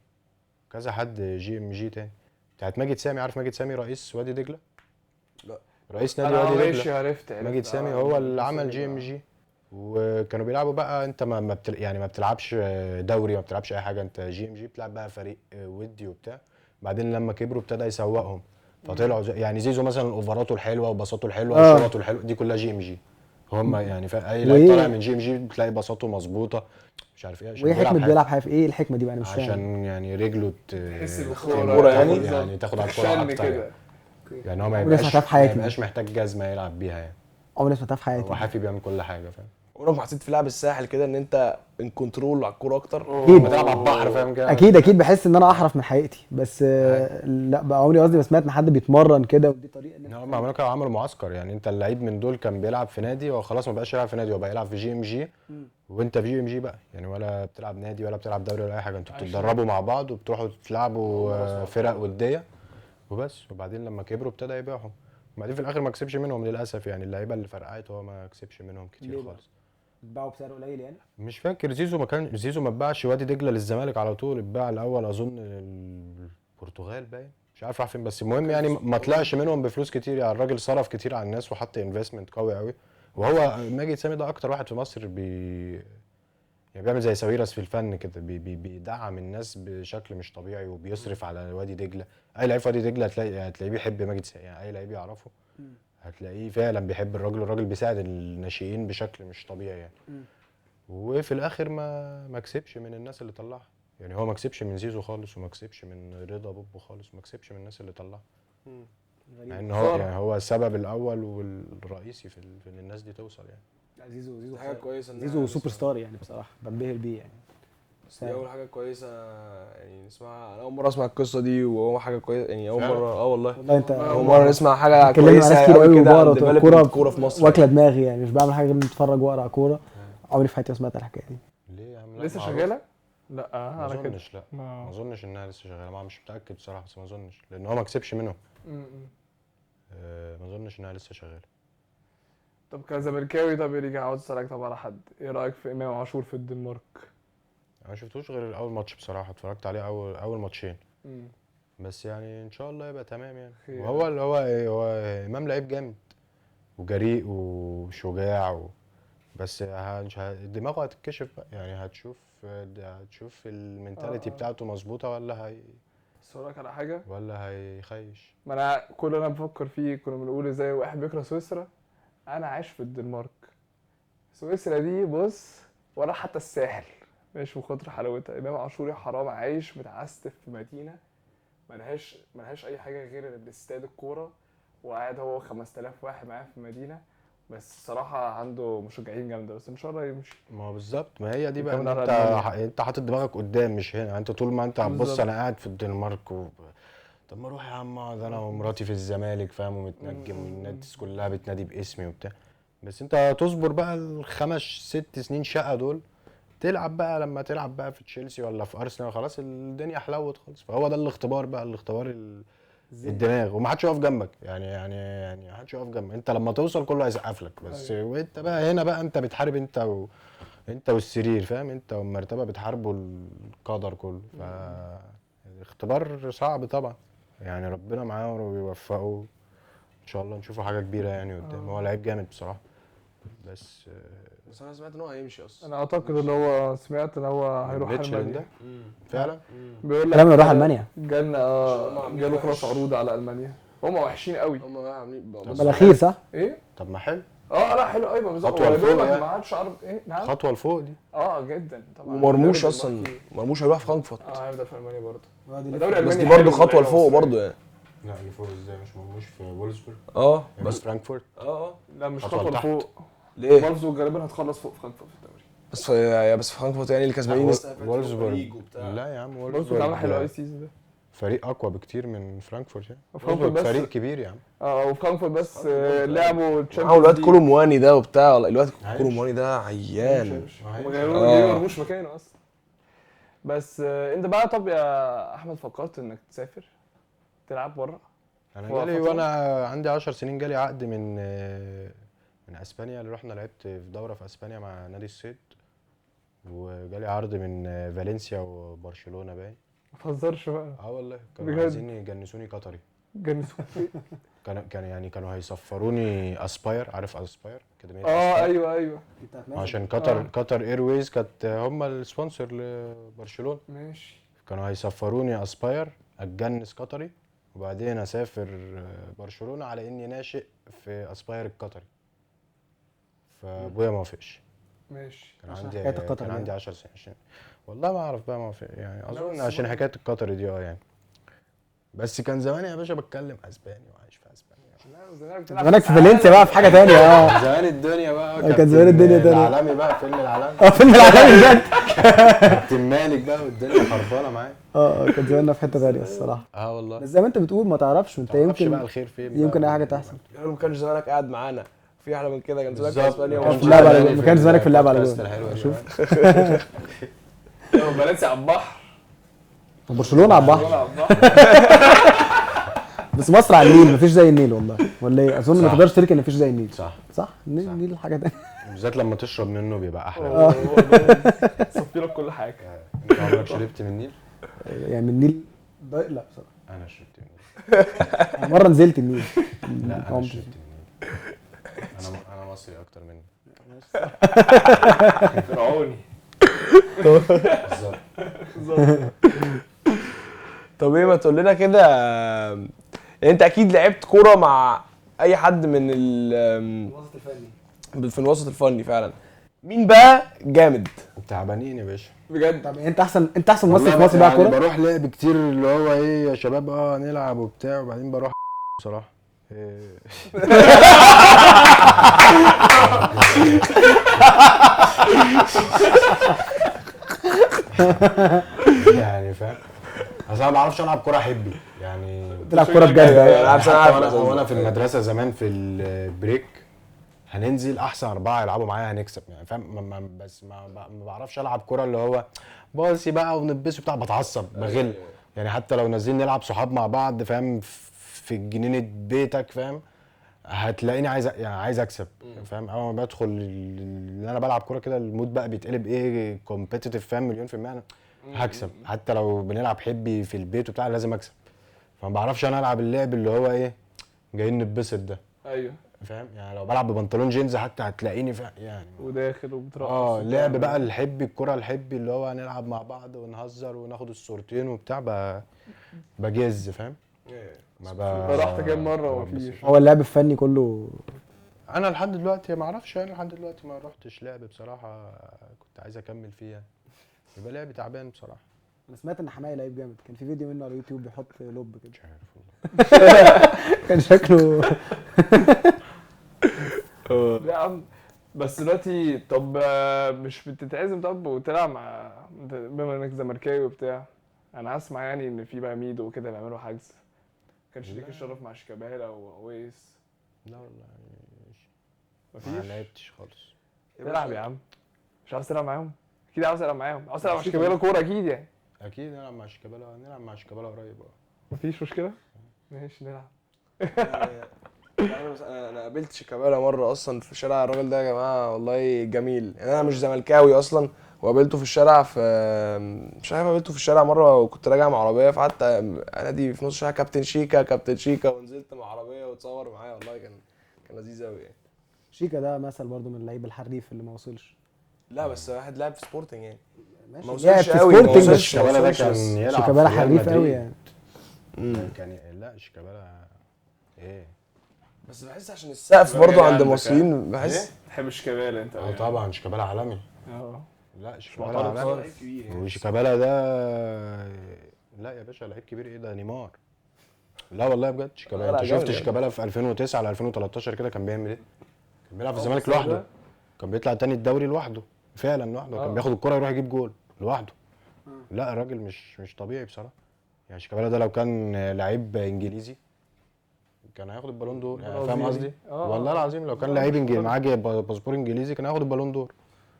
كذا حد جي ام جي تاني. بتاعت ماجد سامي، عارف ماجد سامي رئيس وادي دجله؟ لا. رئيس نادي انا وادي ماشي دجله. عرفت ماجد سامي هو اللي عمل جي ام جي. وكانوا بيلعبوا بقى، انت يعني ما بتلعبش دوري، ما بتلعبش اي حاجه، انت جي ام جي بتلعب بقى فريق ودي وبتاع. بعدين لما كبروا ابتدى يسوقهم، فطلعوا يعني زيزو مثلا اوفراته الحلوه وبساطه الحلوه وشوطه الحلوه دي كلها جي ام جي. هم يعني اي لعيب طالع من جي ام جي بتلاقي بساطته مظبوطه، مش عارف ايه، عشان وايه حكمه حاجة. بيلعب حاجه في ايه الحكمه دي بقى؟ انا مش فاهم. عشان يعني رجله تحس الكورة بالكوره يعني؟ تاخد على الكوره شن اكتر يعني. كده. يعني هو ما عمري ما يبقاش سمعتها في حياتي. ما يبقاش محتاج جزمه يلعب بيها يعني. عمري ما سمعتها في هو حياتي. حافي بيعمل كل حاجه، فاهم؟ عمرك ما حسيت في لعب الساحل كده ان انت ان كنترول على الكوره اكتر؟ اكيد بتلعب على البحر، فاهم كده؟ اكيد بحس ان انا احرف من حقيقتي، بس لا بقى عمري قصدي ما سمعت ان حد بيتمرن كده ودي طريقه ان هم عملوا معسكر. يعني انت اللعيب من دول كان بيلعب في نادي، هو خلاص ما بقاش يلعب في نادي، هو بقى يلعب في جي ام جي. وانت في جي ام جي بقى، يعني ولا بتلعب نادي ولا بتلعب دوري ولا اي حاجه، انتوا بتتدربوا مع بعض وبتروحوا تلعبوا فرق وديه وبس. وبعدين لما كبروا ابتدى يبيعهم، وبعدين في الاخر ما كسبش منهم للاسف. يعني اللعيبه اللي فرقعت هو ما كسبش منهم كتير ليه بقى؟ خالص. بتباعوا بسعر قليل يعني؟ مش فاكر. زيزو ما اتباعش وادي دجله للزمالك على طول، اتباع الاول اظن البرتغال باين، مش عارف راح فين. بس المهم يعني ما طلعش منهم بفلوس كتير. يعني الراجل صرف كتير على الناس وحط انفستمنت قوي قوي. وهو ماجد سامي ده اكتر واحد في مصر يعني بيعمل زي ساويرس في الفن كده، بيدعم الناس بشكل مش طبيعي، وبيصرف على وادي دجله. اي لعيب في وادي دجله هتلاقيه بيحب ماجد سامي. يعني اي لعيب يعرفه هتلاقيه فعلا بيحب الراجل بيساعد الناشئين بشكل مش طبيعي يعني. وفي الاخر ما كسبش من الناس اللي طلعها. يعني هو ما كسبش من زيزو خالص، وما كسبش من رضا بوبو خالص، وما كسبش من الناس اللي طلعها. مع ان هو يعني هو السبب الاول والرئيسي في ان الناس دي توصل يعني. لا زيزو حاجه كويسه إن زيزو إحنا سوبر ستار يعني، بصراحه بنبهر بيه يعني. بس دي اول حاجه كويسه يعني نسمعها. انا اول مره اسمع القصه دي، وهو حاجه كويسه يعني. اول فعلا؟ مره والله والله انت اول مره نسمع حاجه اتكلمنا مع كويسه ناس كتير قوي قوي كده عن وبره ديفلوبمنت الكوره في مصر واكله يعني. دماغي يعني، مش بعمل حاجه غير اتفرج واقرا كوره. عمري في حياتي ما سمعت الحكايه دي. ليه يا عم؟ لا، لسه معروف. شغاله؟ لا ما على كده. اظنش. لا ما اظنش انها لسه شغاله. ما مش متاكد بصراحه، بس ما اظنش، لان هو ما كسبش منهم. ما اظنش انها لسه شغاله. طب كزملكاوي، طب يرجع عاوز اسالك طب على حد، ايه رايك في امام عاشور في الدنمارك؟ انا ما شفتوش غير اول ماتش بصراحه، اتفرجت عليه اول ماتشين. بس يعني ان شاء الله يبقى تمام يعني. خير. وهو اللي هو ايه، هو امام لعيب جامد وجريء وشجاع بس دماغه هتتكشف بقى يعني. هتشوف المينتاليتي بتاعته مظبوطه بس اقول لك على حاجه، ولا هيخيش. ما انا كل اللي انا بفكر فيه كنا بنقول ازاي واحد بيكره سويسرا. انا عايش في الدنمارك، سويسرا دي بص ولا حتى الساحل مش من كتر حلاوتها. امام عاشور يا حرام عايش متعستف في مدينه ملهاش اي حاجه غير الاستاد الكوره، وقاعد هو 5000 واحد معاه في المدينه. بس الصراحه عنده مشجعين جامده، بس ان شاء الله يمشي. ما هو بالظبط، ما هي دي بقى يكمل ان على ألمانيا. انت حاطط دماغك قدام مش هنا. انت طول ما انت هتبص بالظبط. انا قاعد في الدنمارك طب ما اروح يا عم اقعد انا ومراتي في الزمالك فاهم، ومتنجم والناس كلها بتنادي باسمي وبتاع. بس انت تصبر بقى الخمس ست سنين شقه دول، تلعب بقى لما تلعب بقى في تشيلسي ولا في ارسنال خلاص الدنيا حلوت خالص. فهو ده الاختبار بقى، الدماغ. ومحدش يقف جنبك يعني محدش يقف جنبك. انت لما توصل كله هيسقف لك بس. وانت بقى هنا بقى انت بتحارب انت والسرير فاهم، انت والمرتبه بتحاربوا القدر كله. اختبار صعب طبعا يعني. ربنا معاه ويوفقه ان شاء الله نشوفه حاجه كبيره يعني قدام. هو لعيب جامد بصراحه بس بس انا سمعت ان هو هيمشي اصلا. انا اعتقد ان هو سمعت ان هو هيروح ميتشلن المانيا. ده فعلا. بيقول لك كلام يروح ألمانيا. جالنا عشان هم عاملين جاله وحش. خلاص عروض على المانيا. هم وحشين قوي. هم بقى عاملين هما الاخير صح؟ ايه؟ طب ما حلو، لا حلو ايوه بالظبط. خطوة هو لفوق دوبك يعني. ما عادش عرض ايه نعم. خطوه لفوق دي. جدا طبعا. ومرموش الدوري اصلا، الدنماركي. مرموش هيروح فرانكفورت. هيبدا في المانيا برضه. الدوري بس الالماني دي برضه حلو خطوه ولعيبة لفوق مصرية. برضه يعني. لا لفوق ازاي؟ مش مرموش في وولزبورغ بس بس فرانكفورت. لا مش خطوة خطوه لتحت. لفوق. ليه؟ فولفسبورغ غالبا هتخلص فوق فرانكفورت في الدوري. بس في فرانكفورت يعني اللي كسبانين وولزبورغ لا يا عم، فولفسبورغ عامل حلو قوي وولزبورغ السيزون ده. فريق اقوى بكتير من فرانكفورت يعني. فرانكفورت وولزبورغ بس فريق كبير يا عم. وفرانكفورت بس لعبوا معاهم تشامبيونز الواد كولو مواني ده وبتاع. الواد عايش. كولو مواني ده عيان. هم آه. جايبين مرموش مكانه اصلا. بس انت بقى طب يا احمد فكرت انك تسافر تلعب بره؟ انا هو جالي فترة؟ وانا عندي 10 سنين جالي عقد من اسبانيا، اللي رحنا لعبت في دوره في اسبانيا مع نادي الصيد. وجالي عرض من فالنسيا وبرشلونه باين. ما تهزرش بقى. والله كانوا بجد؟ عايزين يجنسوني قطري. جنسوا. كانوا هيسفروني اسباير، عارف اسباير اكاديميه ايوه عشان قطر ايرويز كانت هم السبونسر لبرشلونه. ماشي. كانوا هيسفروني اسباير اتجنس قطري، وبعدين اسافر برشلونه على اني ناشئ في اسباير القطري. فابويا ما وافقش. ماشي. كان عشان عندي حكاية القطري كان دي. عندي 10 سنين والله ما اعرف بقى ما وافق يعني. لا اظن بس عشان برضه- حكايه القطري دي يعني. بس كان زمان يا باشا بتكلم اسباني وعايش في اسبانيا. زمانك في فالنسيا بقى في حاجه تانية. زمان الدنيا بقى كان زمان الدنيا تانية. العالمي بقى، فيلم العالمي. فيلم العالمي بجد. كابتن مالك بقى والدنيا خربانه معايا. كان زماننا في حته تانية الصراحه. والله بس زي ما انت بتقول ما تعرفش، وانت معرفش بقى يمكن الخير فين يمكن بقى. اي حاجه تحصل. يعني ما كانش زمانك قاعد معانا في احلى من كده. كان زمانك في بالظبط. اسبانيا ما كان كانش في اللعب على زماني جون. ما كانش زمانك في اللعب على البودكاست جون. الحلوة دي شوف. بقى. فالنسيا على البحر. برشلونه على البحر. على البحر. بس مصر على النيل، مفيش زي النيل والله. ولا ايه؟ اظن ما صح. تقدرش تركن ان مفيش زي النيل. صح. النيل حاجه تانية. بالذات لما تشرب منه بيبقى احلى. صفي لك كل حاجه. انت عمرك شربت من النيل؟ يعني من النيل لا بصراحه. انا شربت من النيل. أنا مره نزلت النيل. لا انا عمري. شربت من النيل. انا مصري اكتر منك. فرعوني. بالظبط. طب ايه ما تقول لنا كده. يعني انت اكيد لعبت كوره مع اي حد من الوسط الفني. في الوسط الفني فعلا. مين بقى جامد؟ تعبانين يا باشا بجد. طب انت احسن مصري في والله مصر بقى يعني كوره؟ بروح لعب كتير اللي هو ايه يا شباب نلعب وبتاع، وبعدين بروح بصراحه يعني فاهم. اصل انا ما بعرفش العب كوره حبي يعني. تلعب كوره بجد. انا وانا في المدرسه زمان في البريك هننزل احسن 4 يلعبوا معايا هنكسب يعني فاهم. بس ما بعرفش العب كوره اللي هو باصي بقى ونبسه بتاع، بتعصب بغل يعني. حتى لو نازلين نلعب صحاب مع بعض فاهم في جنينه بيتك فاهم، هتلاقيني عايز اكسب فاهم. اول ما بدخل اللي انا بلعب كوره كده المود بقى بيتقلب ايه كومبيتيتيف فاهم. مليون في المية انا هكسب. حتى لو بنلعب حبي في البيت وبتاع لازم اكسب فما بعرفش انا العب اللعب اللي هو ايه جايين نتبسط ده، ايوه فاهم؟ يعني لو بلعب ببنطلون جينز حتى هتلاقيني يعني وداخل وبترقص لعب بقى وبتعمل. الحب الكرة الحب اللي هو هنلعب مع بعض ونهزر وناخد الصورتين وبتاع بجز، فاهم؟ ما فرحت كام مرة ما ومفيش. ببسطش. هو اللعب الفني كله انا لحد دلوقتي ما اعرفش، انا لحد دلوقتي ما رحتش لعب بصراحه، كنت عايز اكمل فيها، يبقى لعبي تعبان بصراحه. انا سمعت ان حماية لعيب جامد، كان في فيديو منه على اليوتيوب بيحط لوب كده مش عارف والله. كان شكله لا يا عم بس دلوقتي طب مش بتتعزم طب وتلعب مع بما انك زملكاوي وبتاع؟ انا اسمع يعني ان في بقى ميدو وكده بيعملوا حجز، كانش ليك الشرف مع شيكابالا او اويس؟ لا والله ما مفيش؟ لعبتش خالص. تلعب يا عم، مش عاوز تلعب معاهم؟ اكيد عاوز تلعب معاهم، عاوز تلعب مع شيكابالا كوره اكيد يعني. اكيد نلعب مع شيكابالا، نلعب مع شيكابالا قريب. مفيش مشكله، ماشي نلعب. انا قابلت شيكابالا مره اصلا في الشارع، الراجل ده يا جماعه والله جميل يعني، انا مش زملكاوي اصلا وقابلته في الشارع، في مش عارف قابلته في الشارع مره وكنت راجع مع عربيه، فقعدت انادي في نص الشارع كابتن شيكا كابتن شيكا، ونزلت مع عربيه وتصور معايا، والله كان لذيذ قوي يعني. شيكا ده مثل برضو من اللعيب الحريف اللي ما وصلش. لا بس واحد لعب في سبورتنج يعني، ماشي ما لعب وصلش في قوي، ما سبورتنج وصلش بس شيكابالا ده كان بس. يلعب شيكابالا في ريال حريف قوي مدريد. يعني. كان لا شيكابالا ايه بس بحس عشان السقف شيكابالا برضه عند عندك، المصريين بحس. تحب شيكابالا انت؟ طبعا شيكابالا عالمي. اه لا شيكابالا معترض عالمي. خالص. وشيكابالا ده لا يا باشا لعيب كبير، ايه ده نيمار. لا والله بجد شيكابالا، لا، انت جامد شفت يعني. شيكابالا في 2009 ل 2013 كده كان بيعمل ايه؟ كان بيلعب في الزمالك بس لوحده، ده- كان بيطلع تاني الدوري لوحده، فعلا لوحده، كان بياخد الكرة يروح يجيب جول لوحده. لا الراجل مش طبيعي بصراحه. يعني شيكابالا ده لو كان لعيب انجليزي كان هياخد البالون دور، يعني فاهم برازيلي. قصدي؟ اه. والله العظيم لو كان لا، لعيب مش انجليزي طبيعي. معاه باسبور انجليزي كان هياخد البالون دور.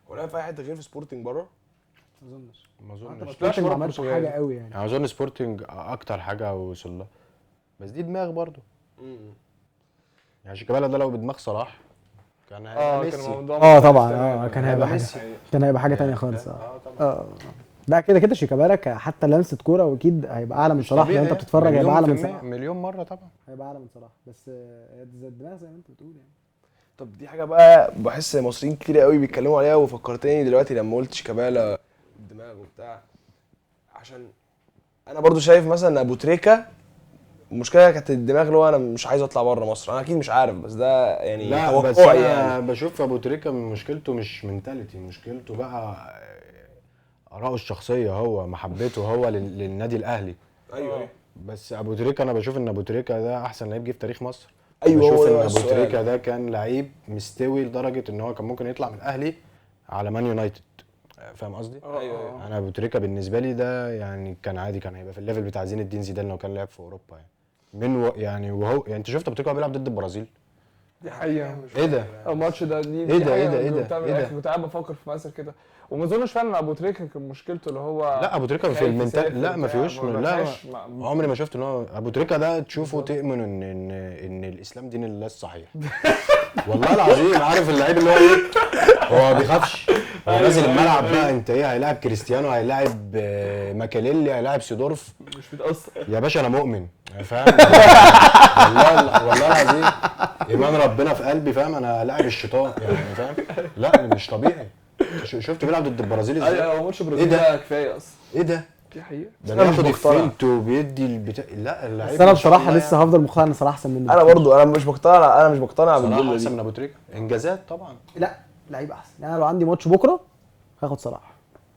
ولا في اي حته غير في سبورتنج بره؟ ما اظنش ما اظنش. طلعش سبورتنج ما بره عملش البرتغال. حاجه قوي يعني. يعني اظن سبورتنج اكتر حاجه وصل لها، بس دي دماغ برضه. يعني شيكابالا ده لو بدماغ صلاح كان هيبقى كان ميسي. الموضوع طبعا مختلف تماماً. كان هيبقى هيبقى حاجه، ميسي. كان هيبقى حاجه تانية يعني خالص. طبعا. لا كده كده شيكابالا حتى لمسه كوره واكيد هيبقى اعلى من صلاح، لو انت بتتفرج هيبقى اعلى من صلاح، مليون مره طبعا. هيبقى اعلى من صلاح، بس هي زي الدماغ زي ما انت بتقول يعني. طب دي حاجه بقى بحس مصريين كتير قوي بيتكلموا عليها، وفكرتني دلوقتي لما قلت شيكابالا الدماغ وبتاع، عشان انا برضو شايف مثلا ان ابو تريكه المشكله كانت الدماغ، اللي هو انا مش عايز اطلع بره مصر، انا اكيد مش عارف، بس ده يعني لا بس توقعي انا يعني. بشوف ابو تريكه مشكلته مش منتاليتي، مشكلته بقى آراءه الشخصيه، هو محبته هو للنادي الاهلي. ايوه بس ابو تريكه انا بشوف ان ابو تريكه ده احسن لعيب جه في تاريخ مصر. ايوه، بشوف هو ان ده ابو السؤال. تريكه ده كان لعيب مستوي لدرجه ان هو كان ممكن يطلع من الاهلي على مان يونايتد، فاهم قصدي؟ ايوه. انا ابو تريكه بالنسبه لي ده يعني كان عادي، كان هيبقى في الليفل بتاع زين الدين زيدان لو كان لعب في اوروبا يعني. يعني وهو يعني انت شفت ابو تريكه وهو بيلعب ضد البرازيل؟ دي حقيقة. ايه ده؟ الماتش ده دي ايه ده؟ حقيقة ايه ده؟ أنا ايه ده؟ جبتها من ايه ده؟ الآخر، كنت قاعد بفكر في مثل كده، وما اظنش فعلا ابو تريكة كان مشكلته اللي هو لا ابو تريكه في خايف المنتال، يسافر لا ما بتاع، فيهوش ما لا فيهاش عمري ما شفت ان هو ابو تريكه ده تشوفه تؤمن ان الاسلام دين الله الصحيح. والله العظيم عارف اللعيب اللي هو ايه، هو ما بيخافش، هو نازل الملعب بقى، انت ايه هيلاعب كريستيانو، هيلاعب ماكاليلي، هيلاعب سيدورف، مش بيتأثر. يا باشا انا مؤمن فاهم. والله العظيم ايمان ربنا في قلبي، فاهم؟ انا لاعب الشيطان يعني، فاهم؟ لا مش طبيعي. شفت بيلعب ضد البرازيل ازاي؟ ايوه ماتش برازيل ده؟ ده كفايه اصلا. ايه ده؟ دي حقيقة. ده أنا مش بياخد مقتنع. الفينت وبيدي البتاع، لا اللعيب بس انا ما شاء بصراحه الله لسه يعني. هفضل مقتنع ان صلاح احسن منه انا بكتير. برضو انا مش مقتنع، انا مش مقتنع صلاح بالجمله احسن دي. من ابو تريكه انجازات طبعا. لا لعيب احسن يعني، انا لو عندي ماتش بكره هاخد صلاح.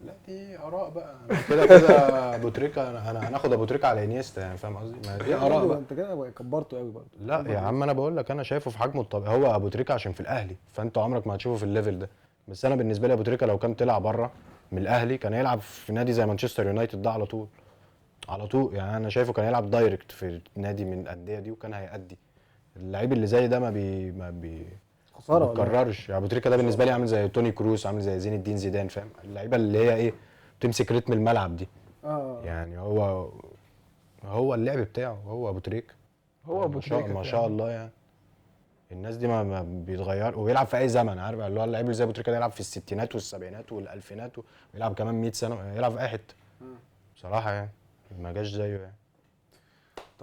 لا دي اراء بقى، كده كده ابو تريكه انا هناخد ابو تريكه على انيستا يعني، فاهم قصدي؟ ما دي اراء برضه بقى. انت كده كبرته قوي برضه. لا يا عم انا بقول لك انا شايفه في حجمه الطبيعي، هو ابو تريكه عشان في الاهلي فانت عمرك ما هتشوفه في الليفل ده، بس انا بالنسبه لي ابو تريكه لو كان طلع بره من الاهلي كان هيلعب في نادي زي مانشستر يونايتد ده على طول، على طول يعني. انا شايفه كان يلعب دايركت في نادي من الانديه دي وكان هيأدي. اللعيب اللي زي ده ما خساره والله. بيتكررش يعني. ابو تريكه ده بالنسبه لي عامل زي توني كروس، عامل زي زين الدين زيدان، فاهم؟ اللعيبه اللي هي ايه تمسك رتم الملعب دي يعني. هو اللعب بتاعه هو ابو تريكه، هو ابو تريكة ما فعلا. شاء الله يعني. الناس دي ما بيتغير، وبيلعب في اي زمن، عارف اللي هو اللعيب اللي زي ابو تريكه ده يلعب في الستينات والسبعينات والالفينات ويلعب كمان 100 سنه، يلعب في اي حته بصراحه يعني، ما جاش زيه يعني.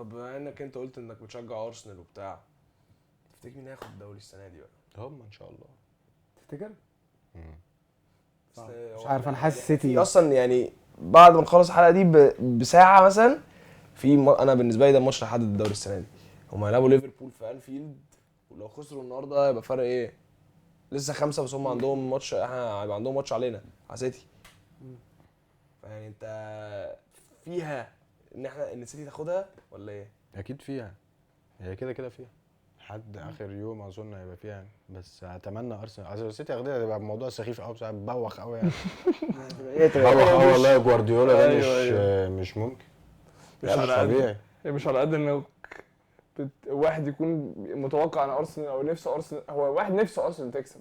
طب بما انك انت قلت انك بتشجع ارسنال وبتاع، تفتكر مين هياخد الدوري السنه دي بقى؟ هم ان شاء الله. تفتكر؟ أصل مش هو عارف، انا حاسس في سيتي اصلا يعني بعد ما نخلص الحلقه دي بساعه مثلا انا بالنسبه لي ده الماتش اللي هيحدد الدوري السنه دي. هم هيلعبوا ليفربول في انفيلد، ولو خسروا النهارده هيبقى فرق ايه؟ لسه 5 بس هم عندهم ماتش، احنا هيبقى عندهم ماتش علينا على سيتي. يعني انت فيها ان سيتي تاخدها ولا ايه؟ اكيد فيها، هي كده كده فيها لحد اخر يوم اظن هيبقى فيها يعني. بس اتمنى ارسنال، اصل السيتي ياخدها هتبقى الموضوع سخيف قوي بصراحه، بوخ قوي يعني. بوخ قوي والله. جوارديولا ده مش ممكن، مش طبيعي. مش على قد انه واحد يكون متوقع ان ارسنال او نفسه ارسنال، هو واحد نفسه ارسنال تكسب.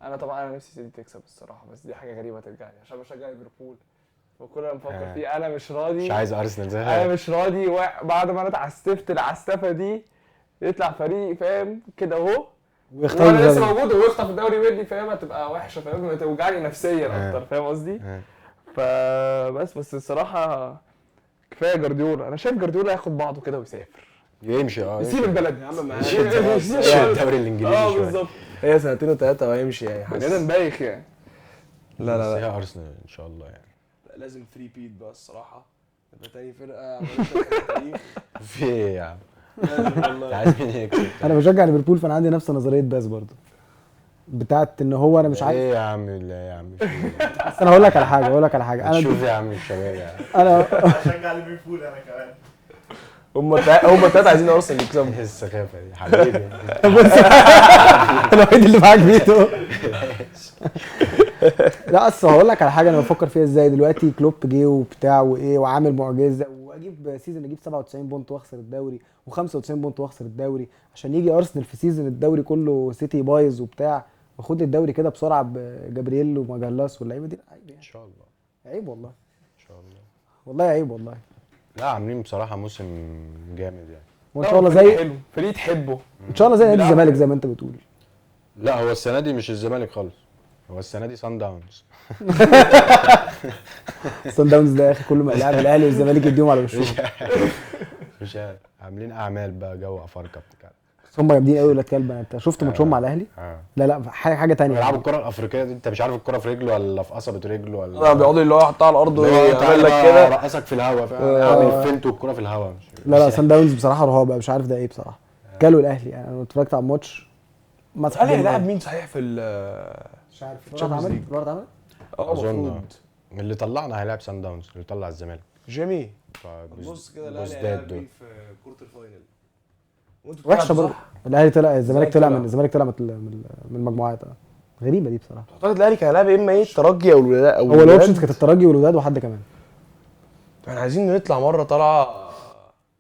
انا طبعا انا نفسي سيتي تكسب الصراحه، بس دي حاجه غريبه ترجع لي عشان بشجع ليفربول، وكل ما بفكر فيه انا مش راضي، مش عايز ارسنال زي انا مش راضي بعد ما انا اتعستفت العستفه دي يطلع فريق فاهم كده اهو وانا لسه موجود ويخطف الدوري مني، فاهم؟ هتبقى وحشه، فاهم؟ هتوجعني نفسيا اكتر، فاهم قصدي؟ بس الصراحه كفايه جارديولا. انا شايف جارديولا ياخد بعضه كده ويسافر، يمشي يسيب البلد يا عم يمشي الدوري الانجليزي شويه. بالظبط، هي سنتين وثلاثه وهيمشي يعني. بني ادم بايخ يعني. لا بس هي ارسنال ان شاء الله يعني. لازم 3 بيت بقى الصراحه، تبقى تاني فرقه عملت التاريخ. في ايه يا عم؟ لازم والله. عايز مين يكسب؟ انا بشجع ليفربول، فانا عندي نفس نظريه باس برضه بتاعت ان هو انا مش عارف. ايه يا عم؟ لا يا عم بس انا هقول لك على حاجه انا شوف يا عم الشباب يعني. انا بشجع ليفربول انا كمان. هم الثلاثه عايزين ارسنال يكسبوا. ايه السخافه دي حبيبي؟ الوحيد اللي معاك فيتو. لا اصل هقول لك على حاجه انا بفكر فيها ازاي دلوقتي. كلوب جه وبتاع وايه وعامل معجزه، واجيب سيزون اجيب 97 بونت واخسر الدوري و95 بونت واخسر الدوري، عشان يجي ارسنال في سيزون الدوري كله سيتي بايظ وبتاع واخد الدوري كده بسرعه بجابرييل وماجالاس واللعيبه دي. عيب يعني. ان شاء الله عيب والله، ان شاء الله. والله عيب والله. لا عاملين بصراحه موسم جامد يعني. وان شاء الله زي حلو فريق تحبه ان شاء الله زي نادي الزمالك زي ما انت بتقول. لا هو السنه دي مش الزمالك خالص، هو السنه دي سان داونز. سان داونز ده يا اخي كل ما يلعب الاهلي والزمالك يديهم على وشهم. مش عارف عاملين اعمال بقى جو افارقه بتاع. هم جامدين قوي ولاد كلب. انت شفت ماتشهم مع الاهلي؟ لا حاجه ثانيه. بيلعبوا الكره الافريقيه دي، انت مش عارف الكره في رجله ولا في قصبه رجله ولا لا بيقعدوا اللي هو يحطها على الارض ويعمل لك كده رقصك في الهواء، فاهم؟ عامل فينت والكره في الهواء. لا سان داونز بصراحه رهاب بقى، مش عارف ده ايه بصراحه. كلوا الاهلي يعني. انا اتفرجت على الماتش الاهلي هيلاعب مين صحيح في مش عارف Champions League. النهارده عمل اظن اللي طلعنا هيلاعب سان داونز، اللي طلع الزمالك جيمي. فبوز- بص كده الاهلي بوزداد هيلاعب دول. مين في كره الفاينل؟ وحشه برضه. الاهلي طلع، الزمالك طلع من المجموعات. غريبه دي بصراحه. اعتقد الاهلي كان هيلاعب اما ايه الترجي او الوداد. هو الاوبشنز كانت الترجي والوداد وحد كمان. احنا عايزين نطلع مره طالعه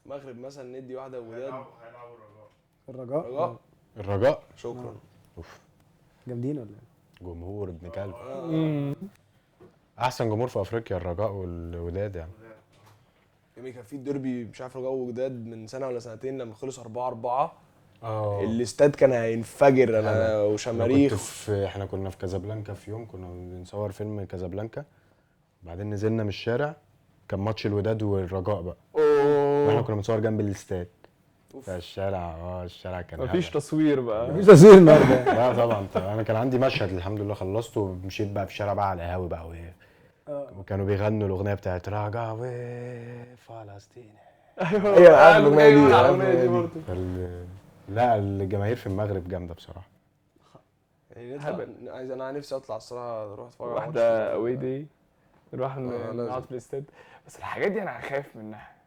مغرب مثلا ندي واحده وداد. هيلعبوا الرجاء. رجاء. الرجاء شكرا. جامدين ولا ايه؟ جمهور ابن كلب. احسن جمهور في افريقيا الرجاء والوداد يعني. يومي كان في الديربي مش عارف رجاء ووداد من سنه ولا سنتين لما خلص 4-4. الاستاد كان هينفجر. انا وشماريخ. احنا كنا في كازابلانكا في يوم، كنا بنصور فيلم كازابلانكا، بعدين نزلنا من الشارع كان ماتش الوداد والرجاء بقى، واحنا كنا بنصور جنب الاستاد. فالشارع الشارع كان مفيش تصوير بقى. مفيش تصوير النهارده. لا طبعا انا كان عندي مشهد الحمد لله خلصته، ومشيت بقى في الشارع بقى على القهاوي بقى وكانوا بيغنوا الاغنيه بتاعت رجاوي فلسطين. ايوه عارف الاغنيه دي برضه. لا الجماهير في المغرب جامده بصراحه. يعني انا نفسي اطلع الصراحه اروح اتفرج على واحده اوي دي نروح نقعد في الاستاد. بس الحاجات دي انا خايف منها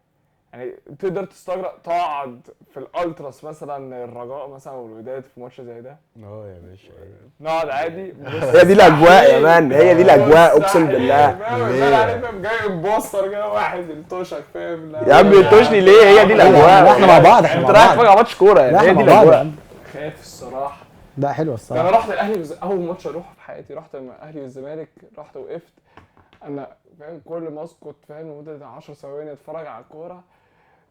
يعني. تقدر تستغرق تقعد في الالتراس مثلا الرجاء مثلا والوداد في ماتش زي ده؟ يا باشا نقعد عادي. هي دي الاجواء يا مان، هي دي الاجواء اقسم بالله. انا عارف جاي مبصر كده واحد ينطشك، فاهم؟ يا عم ينطشني ليه؟ هي دي الاجواء. احنا مع بعض. انت رايح تتفرج على ماتش كوره يعني. هي دي الاجواء. خايف الصراحه. ده حلو الصراحه. انا رحت الاهلي اول ماتش اروحه في حياتي، رحت مع الاهلي والزمالك، رحت وقفت انا فاهم كل ما اسكت فاهم لمده 10 ثواني اتفرج على الكوره.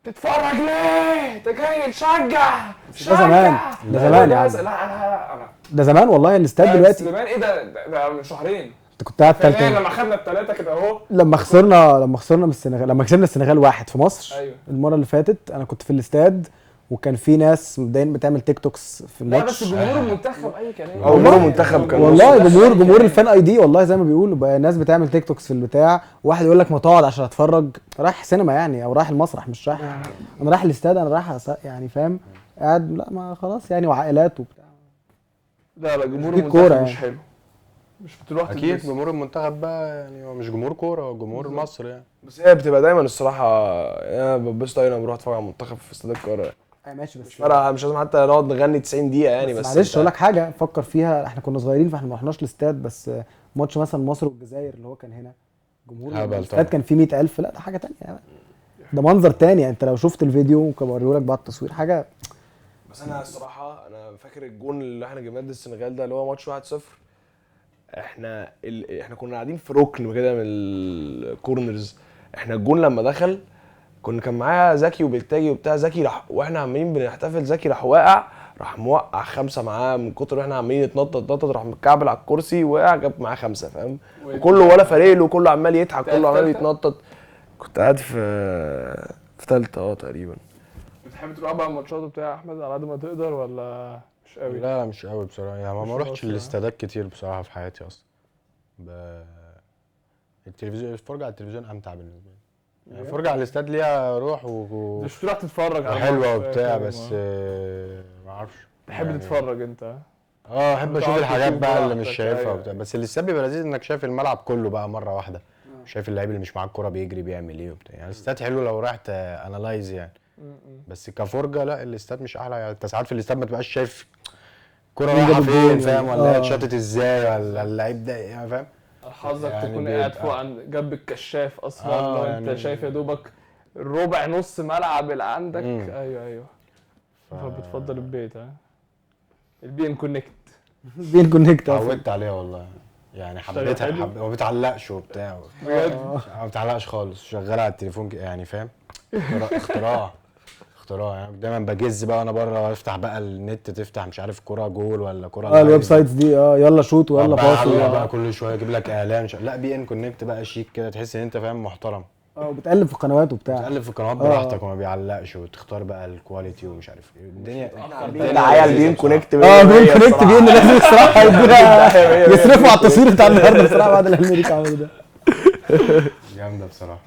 تتفرج ليه؟ انت جاي تشجع. ده زمان يا عم. لا ده زمان والله. الاستاد دلوقتي زمان ايه ده من شهرين. كنت قاعد فاهم تالتة لما خدنا الثلاثه كده اهو. لما خسرنا من السنغال، لما كسبنا السنغال 1 في مصر. ايوه المره اللي فاتت انا كنت في الاستاد، وكان في ناس مبدئيا بتعمل تيك توكس في لا الماتش. بس جمهور المنتخب اي كلام. جمهور المنتخب كان والله بص- جمهور الفان اي دي، والله زي ما بيقولوا بقى ناس بتعمل تيك توكس في البتاع، واحد يقول لك ما تقعد عشان اتفرج، رايح سينما يعني او رايح المسرح، مش رايح انا رايح الاستاد، انا رايح يعني فاهم، قاعد لا ما خلاص يعني، وعائلات وبتاع. لا جمهور دي المنتخب الكورة مش يعني. حلو، مش بتروح اكيد تتبسط. جمهور المنتخب بقى يعني هو مش جمهور كوره، هو جمهور مصر يعني. بس هي بتبقى دايما الصراحه، انا ببسط قوي لما بروح اتفرج على المنتخب في استاد القاهره. ماشي بس مش فارقه، مش لازم حتى نقعد نغني 90 دقيقه يعني، بس معلش انت- اقول لك حاجه فكر فيها، احنا كنا صغيرين فاحنا ما رحناش الاستاد، بس ماتش مثلا مصر والجزائر اللي هو كان هنا، جمهور هبل الاستاد طبعا. كان فيه 100,000، لا ده حاجه تانية يعني. ده منظر تاني يعني، انت لو شفت الفيديو ممكن اوريهولك بعد التصوير حاجه. بس انا الصراحه انا فاكر الجون اللي احنا جبناه ضد السنغال ده اللي هو ماتش 1-0. احنا كنا قاعدين في ركن كده من الكورنرز. احنا الجون لما دخل كان معايا زكي وبلتاجي وبتاع، زكي راح واحنا عمالين بنحتفل، زكي راح واقع، راح موقع 5 معاه من كتر ما احنا عمالين نتنطط، راح متكعبل على الكرسي وقع، جاب معاه 5 فاهم. وكله ولا فارق له، كله عمال يضحك، كله عمال تالتة؟ يتنطط. كنت قاعد في ثالثه تقريبا. بتحب تروح بقى الماتشات بتاع احمد على قد ما تقدر ولا مش قوي؟ لا مش قوي بصراحه يعني، ما مش رحتش مصر. الاستادات كتير بصراحه في حياتي اصلا. التلفزيون، الفرجه على التلفزيون امتع بالنسبه لي يعني. الفرجه على الاستاد ليها روح مش بتروح تتفرج على وحلوه ماتش، وبتاع، فاهم؟ بس ما اعرفش تحب يعني. تتفرج انت؟ احب اشوف بتقعد الحاجات تشوف بقى اللي مش براحتك، شايفها أيوة. وبتاع، بس الاستاد بيبقى لذيذ انك شايف الملعب كله بقى مره واحده، شايف اللعيب اللي مش معاه الكوره بيجري بيعمل ايه وبتاع، يعني الاستاد حلو لو رايح انالايز يعني. بس كفرجه لا، الاستاد مش احلى يعني. انت ساعات في الاستاد ما تبقاش شايف الكوره مين رايحه جاب الجون فين فاهم، ولا- ولا هي آه. اتشاطت ازاي، ولا اللعيب ده يعني فاهم. حظك يعني تكون بيبقى- قاعد فوق عند جنب الكشاف اصلا، لو انت يعني شايف يا دوبك الربع نص ملعب اللي عندك. مم. ايوه فبتفضل البيت ها؟ البي ان كونكت. بين كونكت اتعودت عليها والله يعني، حبيتها حلو. ما بتعلقش وبتاع، بجد؟ ما بتعلقش خالص، شغاله على التليفون يعني فاهم. اختراع يعني. دايما بجز بقى وانا بره، وافتح بقى النت، تفتح مش عارف كوره جول ولا كوره الويب لايف. سايتس دي يلا شوت ويلا بقى باص علق بقى كل شويه يجيب لك اعلان لا بي ان كونكت بقى شيك كده، تحس ان انت فاهم محترم. وبتقلب في قنوات وبتاع. تقلب في القنوات براحتك وما بيعلقش، وتختار بقى الكواليتي ومش عارف ايه الدنيا. الدعايه اللي بين كونكت بين كونكت بي ان لازم الصراحه يدونا يصرفوا على التصوير بتاع النهارده بصراحه بعد اللي امريكا عملوا ده. جامده بصراحه.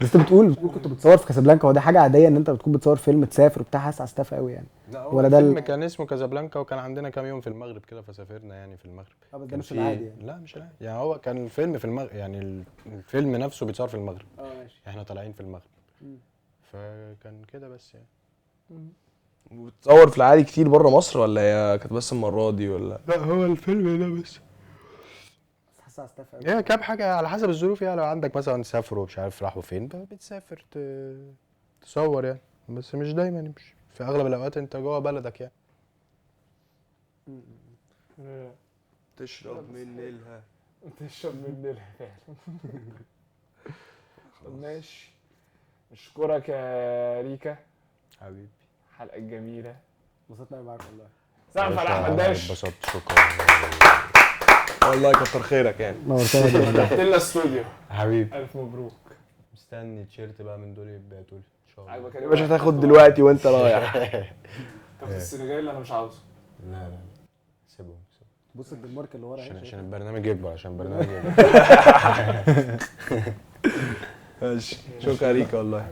بس انت بتقول كنت بتصور في كازابلانكا، هو دي حاجه عاديه ان انت بتكون بتصور فيلم تسافر وبتاع، حاسس على استاف قوي يعني. لا ولا ده الفيلم كان اسمه كازابلانكا، وكان عندنا كام يوم في المغرب كده فسافرنا يعني في المغرب. بس ده كان مش في- العادي يعني. لا مش العادي يعني، هو كان الفيلم في المغرب يعني، الفيلم نفسه بيتصور في المغرب، ماشي. احنا طالعين في المغرب. فكان كده بس يعني. بتصور في العادي كتير بره مصر ولا هي كانت بس المره دي ولا؟ لا هو الفيلم ده بس. حاسس على استاف قوي. هي كام حاجة على حسب الظروف يعني، لو عندك مثلا سافروا مش عارف راحوا فين بتسافر تصور يعني، بس مش دايما، مش في اغلب الاوقات انت جوه بلدك يعني. تشرب من نيلها. تشرب من الفعل. طب ماشي، اشكرك يا ريكا، حبيبي الحلقه الجميله. انبسطنا معاك والله. سقف على احمد داش. اتبسطت، شكرا والله كتر خيرك يعني. نورتنا جدا. فتحت لنا استوديو، حبيبي. الف مبروك. مستني تيشيرت بقى من دول يبعتوا لي ان شاء الله. عجبك يا باشا هتاخد دلوقتي وانت رايح. طب في السنغال انا مش عاوزه. لا سيبهم بص الدنمارك اللي ورا عشان البرنامج يكبر، ماشي، شكرا ليك والله.